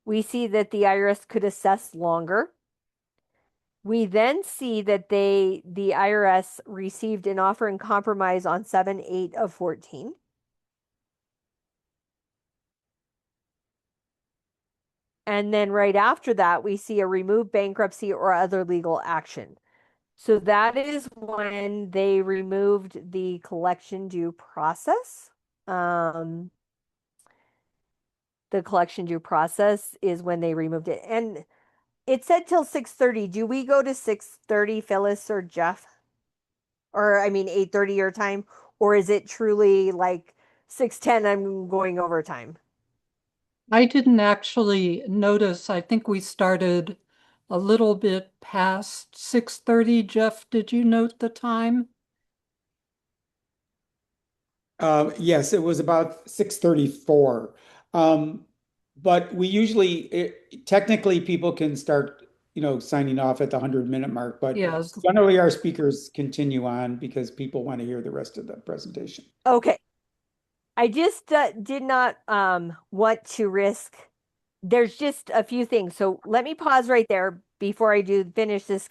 [SPEAKER 2] We see that the IRS could assess longer. We then see that the IRS received an offer in compromise on 7/8 of 14. And then right after that, we see a remove bankruptcy or other legal action. So that is when they removed the collection due process. The collection due process is when they removed it. And it said till 6:30. Do we go to 6:30, Phyllis or Jeff? Or I mean 8:30 your time? Or is it truly like 6:10 I'm going overtime?
[SPEAKER 1] I didn't actually notice. I think we started a little bit past 6:30. Jeff, did you note the time?
[SPEAKER 3] Yes, it was about 6:34. Um, but we usually, technically, people can start, signing off at the 100-minute mark. But
[SPEAKER 1] Yes.
[SPEAKER 3] generally, our speakers continue on because people want to hear the rest of the presentation.
[SPEAKER 2] Okay. I just did not want to risk. There's just a few things. So let me pause right there before I do finish this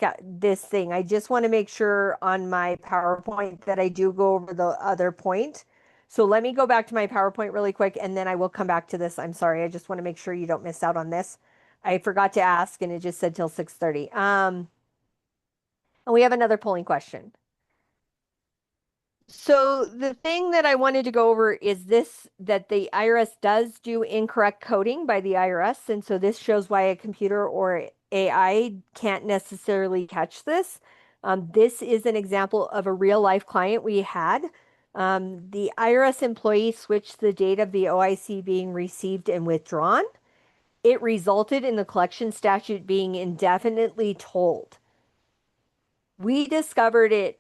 [SPEAKER 2] thing. I just want to make sure on my PowerPoint that I do go over the other point. So let me go back to my PowerPoint really quick, and then I will come back to this. I'm sorry. I just want to make sure you don't miss out on this. I forgot to ask, and it just said till 6:30. And we have another polling question. So the thing that I wanted to go over is this, that the IRS does do incorrect coding by the IRS. And so this shows why a computer or AI can't necessarily catch this. This is an example of a real life client we had. The IRS employee switched the date of the OIC being received and withdrawn. It resulted in the collection statute being indefinitely tolled. We discovered it.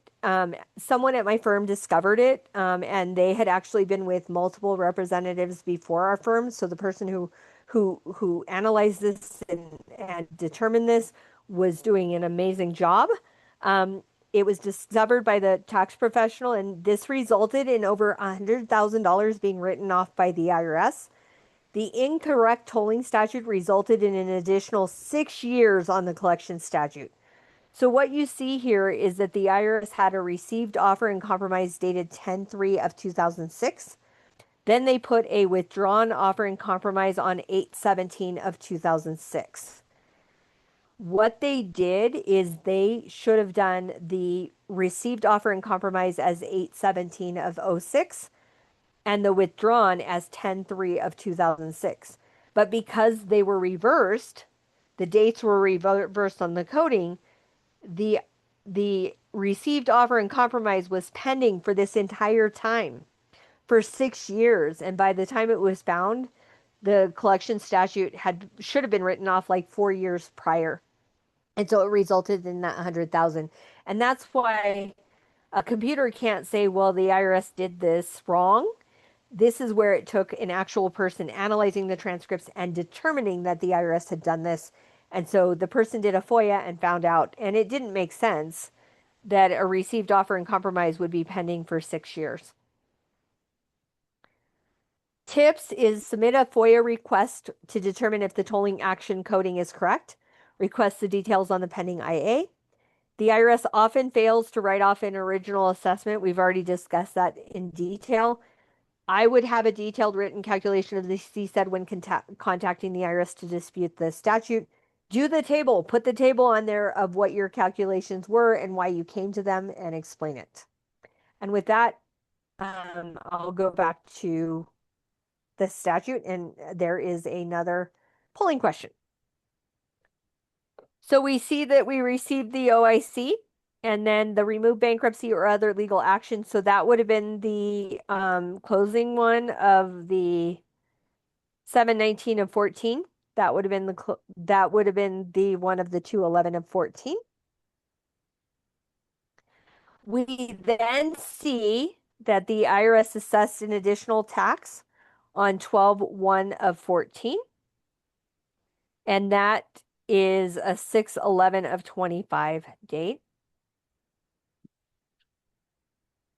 [SPEAKER 2] Someone at my firm discovered it, and they had actually been with multiple representatives before our firm. So the person who analyzed this and determined this was doing an amazing job. It was discovered by the tax professional, and this resulted in over $100,000 being written off by the IRS. The incorrect tolling statute resulted in an additional 6 years on the collection statute. So what you see here is that the IRS had a received offer in compromise dated 10/3 of 2006. Then they put a withdrawn offer in compromise on 8/17 of 2006. What they did is they should have done the received offer in compromise as 8/17 of 06 and the withdrawn as 10/3 of 2006. But because they were reversed, the dates were reversed on the coding, the received offer and compromise was pending for this entire time for 6 years, and by the time it was found, the collection statute should have been written off like 4 years prior, and so it resulted in that 100,000. And that's why a computer can't say, well, the IRS did this wrong. This is where it took an actual person analyzing the transcripts and determining that the IRS had done this. And so the person did a FOIA and found out, and it didn't make sense that a received offer in compromise would be pending for 6 years. Tips is submit a FOIA request to determine if the tolling action coding is correct. Request the details on the pending IA. The IRS often fails to write off an original assessment. We've already discussed that in detail. I would have a detailed written calculation of the CSED when contacting the IRS to dispute the statute. Do the table, put the table on there of what your calculations were and why you came to them, and explain it. And with that, I'll go back to the statute, and there is another polling question. So we see that we received the OIC and then the remove bankruptcy or other legal action. So that would have been the closing one of the 7/19 of 14. That would have been the one of the 2/11 of 14. We then see that the IRS assessed an additional tax on 12/1 of 14. And that is a 6/11 of 25 date.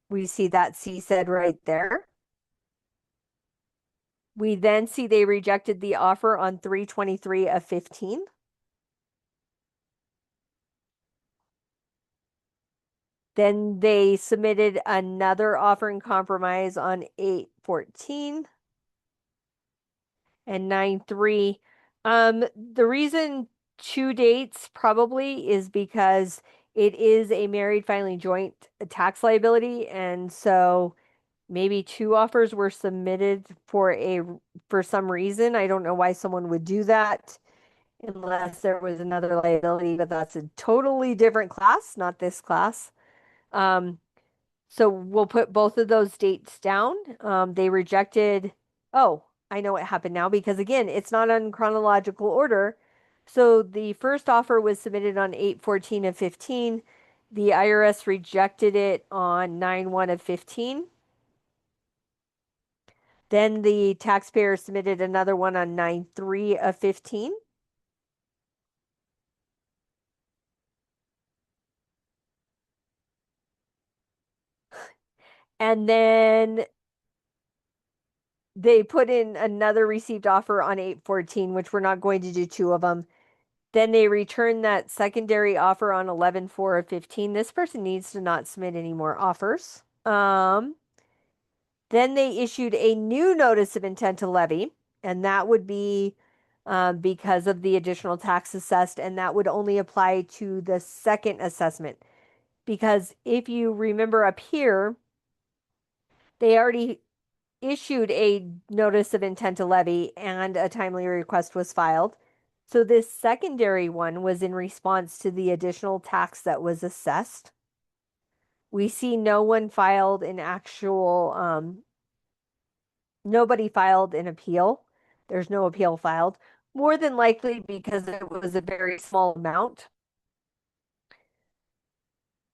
[SPEAKER 2] We see that CSED right there. We then see they rejected the offer on 3/23 of 15. Then they submitted another offer in compromise on 8/14 and 9/3. The reason 2 dates probably is because it is a married filing joint tax liability, and so maybe 2 offers were submitted for some reason. I don't know why someone would do that unless there was another liability, but that's a totally different class, not this class. So we'll put both of those dates down. They rejected, oh, I know what happened now, because again, it's not on chronological order. So the first offer was submitted on 8/14 of 15. The IRS rejected it on 9/1 of 15. Then the taxpayer submitted another one on 9/3 of 15. And then they put in another received offer on 8/14, which we're not going to do 2 of them. Then they returned that secondary offer on 11/4 of 15. This person needs to not submit any more offers. Then they issued a new notice of intent to levy, and that would be because of the additional tax assessed, and that would only apply to the second assessment. Because if you remember up here, they already issued a notice of intent to levy and a timely request was filed. So this secondary one was in response to the additional tax that was assessed. We see no one filed an actual, nobody filed an appeal. There's no appeal filed, more than likely because it was a very small amount.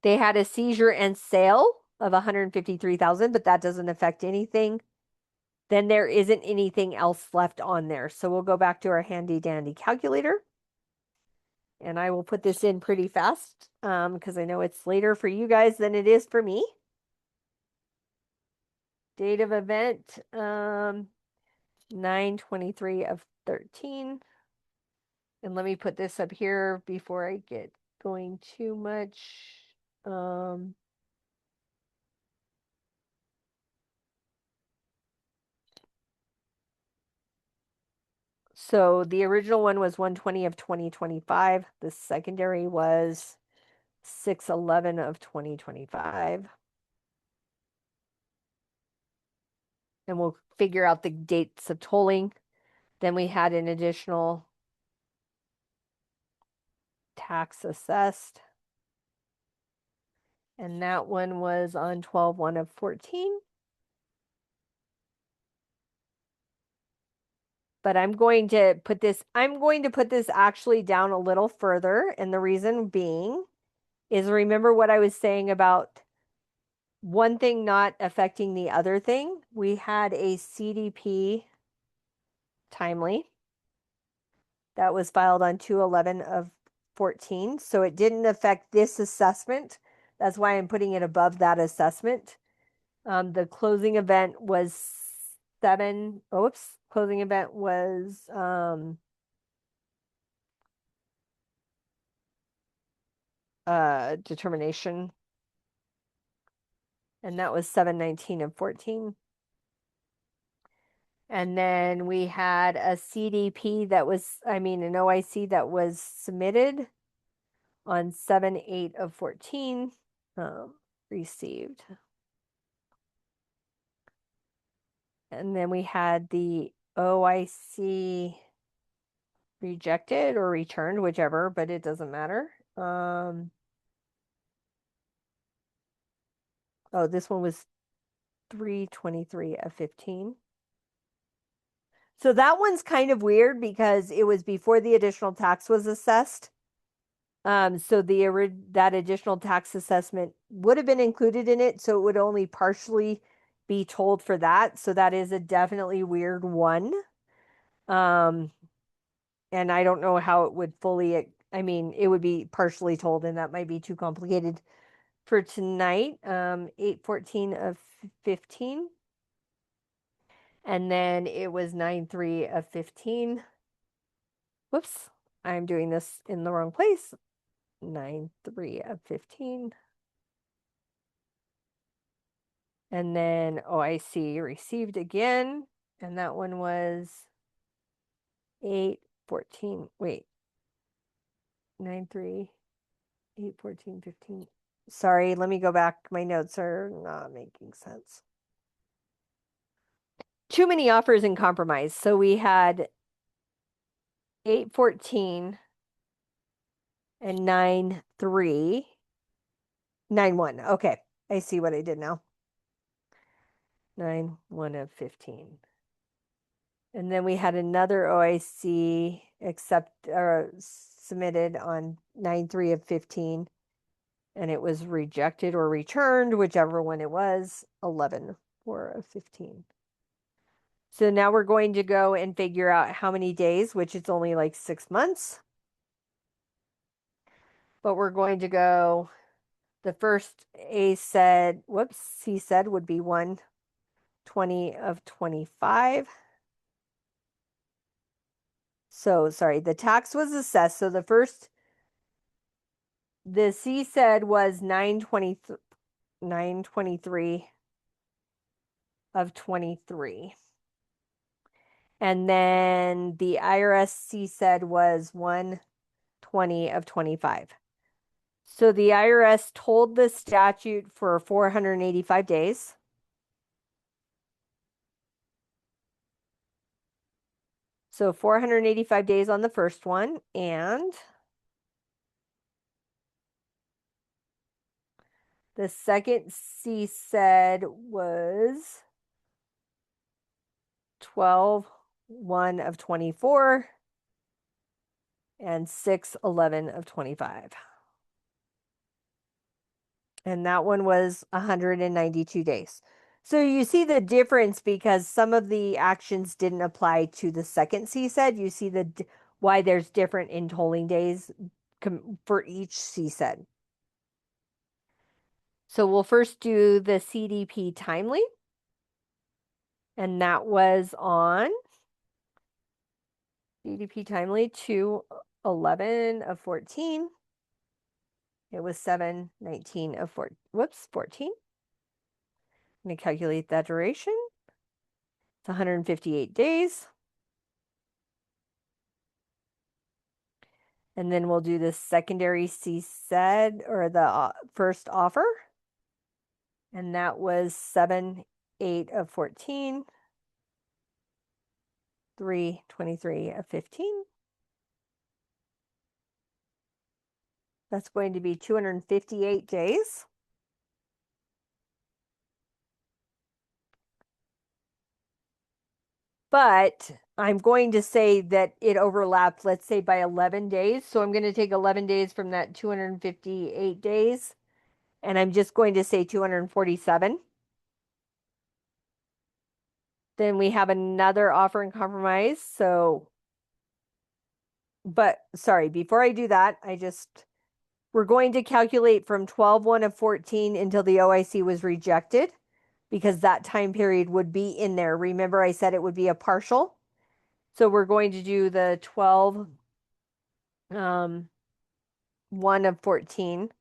[SPEAKER 2] They had a seizure and sale of 153,000, but that doesn't affect anything. Then there isn't anything else left on there. So we'll go back to our handy dandy calculator. And I will put this in pretty fast because I know it's later for you guys than it is for me. Date of event, 9/23 of 13. And let me put this up here before I get going too much. So the original one was 1/20 of 2025. The secondary was 6/11 of 2025. And we'll figure out the dates of tolling. Then we had an additional tax assessed. And that one was on 12/1 of 14. But I'm going to put this actually down a little further. And the reason being is, remember what I was saying about one thing not affecting the other thing? We had a CDP timely that was filed on 2/11 of 14. So it didn't affect this assessment. That's why I'm putting it above that assessment. The closing event was closing event was determination. And that was 7/19 of 14. And then we had a CDP that was, an OIC that was submitted on 7/8 of 14, received. And then we had the OIC rejected or returned, whichever, but it doesn't matter. Oh, this one was 3/23 of 15. So that one's kind of weird because it was before the additional tax was assessed. So that additional tax assessment would have been included in it, so it would only partially be told for that. So that is a definitely weird one. And I don't know how it would fully, it would be partially told, and that might be too complicated for tonight. 8/14 of 15. And then it was 9/3 of 15. Whoops, I'm doing this in the wrong place. 9/3 of 15. And then OIC received again. And that one was 8/14. Wait. 9/3, 8/14, 15. Sorry, let me go back. My notes are not making sense. Too many offers in compromise. So we had 8/14 and 9/3. 9/1. Okay, I see what I did now. 9/1 of 15. And then we had another OIC submitted on 9/3 of 15, and it was rejected or returned, whichever one it was, 11/4 of 15. So now we're going to go and figure out how many days, which it's only like 6 months. But we're going to go, the first he said would be 1/20 of 25. So sorry, the tax was assessed. So the C said was 9/23 of 23. And then the IRS C said was 1/20 of 25. So the IRS told the statute for 485 days. So 485 days on the first one, and the second C said was 12/1 of 24 and 6/11 of 25. And that one was 192 days. So you see the difference because some of the actions didn't apply to the second CSED. You see why there's different in tolling days for each CSED. So we'll first do the CDP timely. And that was on CDP timely 2/11 of 14. It was 7/19 of 14. I'm going to calculate that duration. It's 158 days. And then we'll do the secondary CSED, or the first offer. And that was 7/8 of 14. 3/23 of 15. That's going to be 258 days. But I'm going to say that it overlapped, let's say, by 11 days. So I'm going to take 11 days from that 258 days, and I'm just going to say 247. Then we have another offer in compromise. So, but sorry, before I do that, we're going to calculate from 12/1 of 14 until the OIC was rejected, because that time period would be in there. Remember, I said it would be a partial. So we're going to do the 12/1 of 14.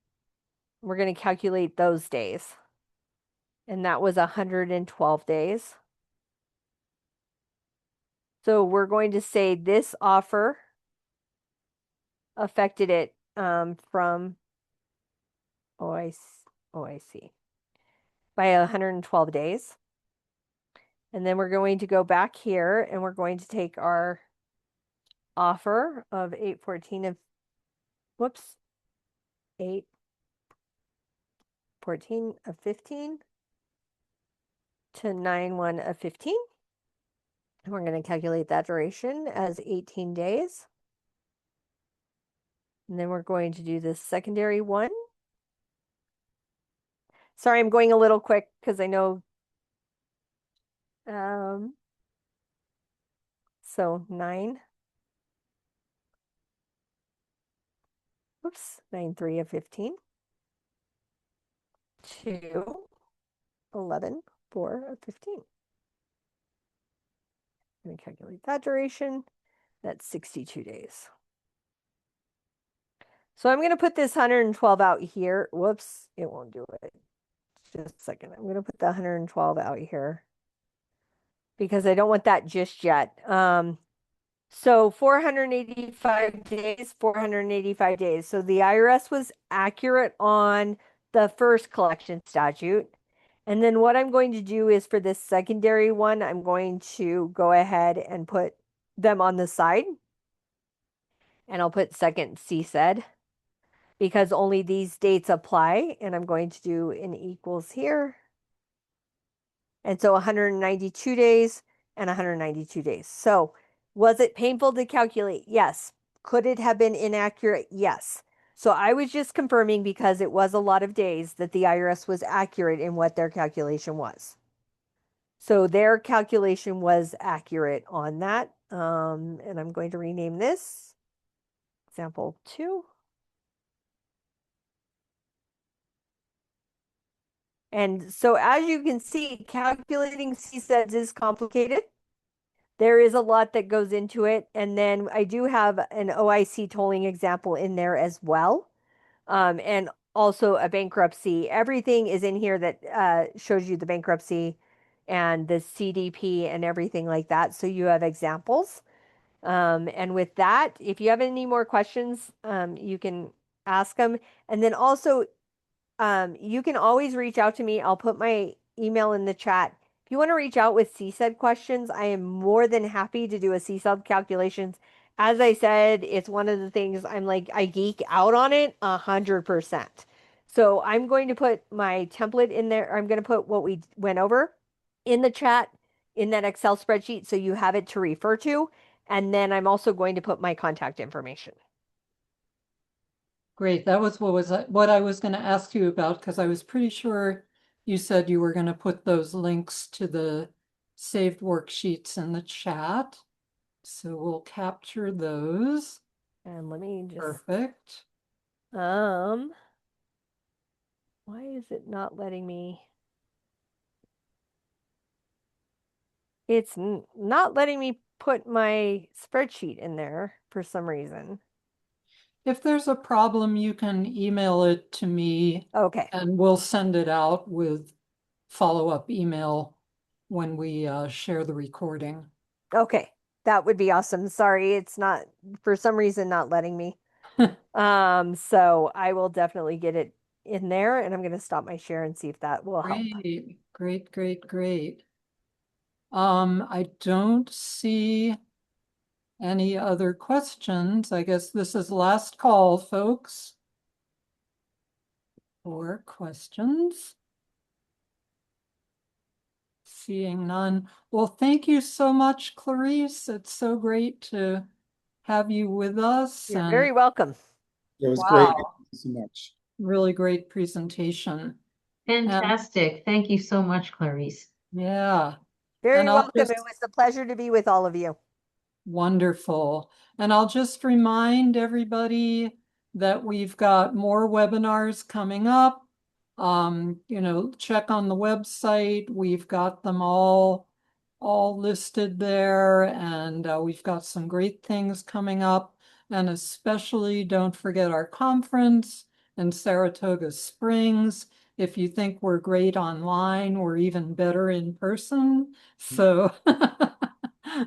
[SPEAKER 2] We're going to calculate those days. And that was 112 days. So we're going to say this offer affected it from OIC by 112 days. And then we're going to go back here and we're going to take our offer of 814 of, whoops, 814 of 15 to 91 of 15. And we're going to calculate that duration as 18 days. And then we're going to do this secondary one. Sorry, I'm going a little quick because I know. So 9.3 of 15 to 11.4 of 15. I'm going to calculate that duration. That's 62 days. So I'm going to put this 112 out here. Whoops, it won't do it. Just a second. I'm going to put the 112 out here because I don't want that just yet. So 485 days, 485 days. So the IRS was accurate on the first collection statute. And then what I'm going to do is for this secondary one, I'm going to go ahead and put them on the side. And I'll put second CSED because only these dates apply. And I'm going to do an equals here. And so 192 days and 192 days. So was it painful to calculate? Yes. Could it have been inaccurate? Yes. So I was just confirming because it was a lot of days that the IRS was accurate in what their calculation was. So their calculation was accurate on that. And I'm going to rename this example 2. And so as you can see, calculating CSEDs is complicated. There is a lot that goes into it. And then I do have an OIC tolling example in there as well. And also a bankruptcy. Everything is in here that shows you the bankruptcy and the CDP and everything like that. So you have examples. And with that, if you have any more questions, you can ask them. And then also, you can always reach out to me. I'll put my email in the chat. If you want to reach out with CSED questions, I am more than happy to do a CSED calculations. As I said, it's one of the things I geek out on it 100%. So I'm going to put my template in there. I'm going to put what we went over in the chat in that Excel spreadsheet so you have it to refer to. And then I'm also going to put my contact information.
[SPEAKER 1] Great. That was what I was going to ask you about because I was pretty sure you said you were going to put those links to the saved worksheets in the chat. So we'll capture those.
[SPEAKER 2] And let me just
[SPEAKER 1] Perfect.
[SPEAKER 2] why is it not letting me? It's not letting me put my spreadsheet in there for some reason.
[SPEAKER 1] If there's a problem, you can email it to me
[SPEAKER 2] Okay.
[SPEAKER 1] and we'll send it out with follow-up email when we share the recording.
[SPEAKER 2] Okay. That would be awesome. Sorry, it's not for some reason not letting me. So I will definitely get it in there and I'm going to stop my share and see if that will help.
[SPEAKER 1] Great. I don't see any other questions. I guess this is last call, folks, for questions. Seeing none. Well, thank you so much, Clarice. It's so great to have you with us.
[SPEAKER 2] You're very welcome.
[SPEAKER 3] It was great. Thank you so much.
[SPEAKER 1] Really great presentation.
[SPEAKER 4] Fantastic. Thank you so much, Clarice.
[SPEAKER 1] Yeah.
[SPEAKER 2] Very welcome. It was a pleasure to be with all of you.
[SPEAKER 1] Wonderful. And I'll just remind everybody that we've got more webinars coming up. Check on the website. We've got them all listed there, and we've got some great things coming up. And especially don't forget our conference in Saratoga Springs. If you think we're great online, we're even better in person. So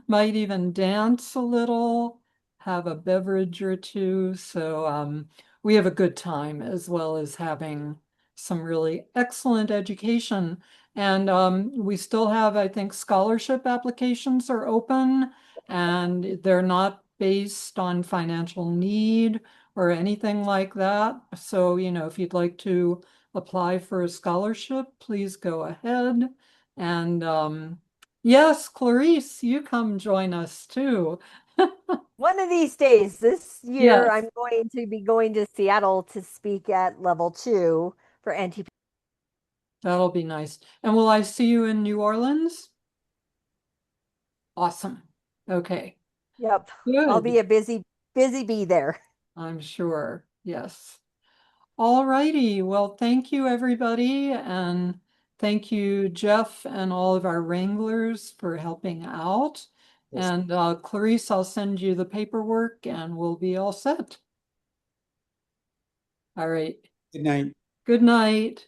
[SPEAKER 1] might even dance a little, have a beverage or two. So we have a good time as well as having some really excellent education. And we still have, I think, scholarship applications are open and they're not based on financial need or anything like that. So, if you'd like to apply for a scholarship, please go ahead. And yes, Clarice, you come join us too.
[SPEAKER 2] One of these days, this year,
[SPEAKER 1] Yes,
[SPEAKER 2] I'm going to be going to Seattle to speak at level 2 for NTP.
[SPEAKER 1] that'll be nice. And will I see you in New Orleans? Awesome. Okay,
[SPEAKER 2] Yep. I'll be
[SPEAKER 1] good.
[SPEAKER 2] a busy bee there.
[SPEAKER 1] I'm sure. Yes. All righty. Well, thank you, everybody. And thank you, Jeff, and all of our wranglers for helping out.
[SPEAKER 3] Yes.
[SPEAKER 1] And Clarice, I'll send you the paperwork and we'll be all set. All right.
[SPEAKER 3] Good night.
[SPEAKER 1] Good night.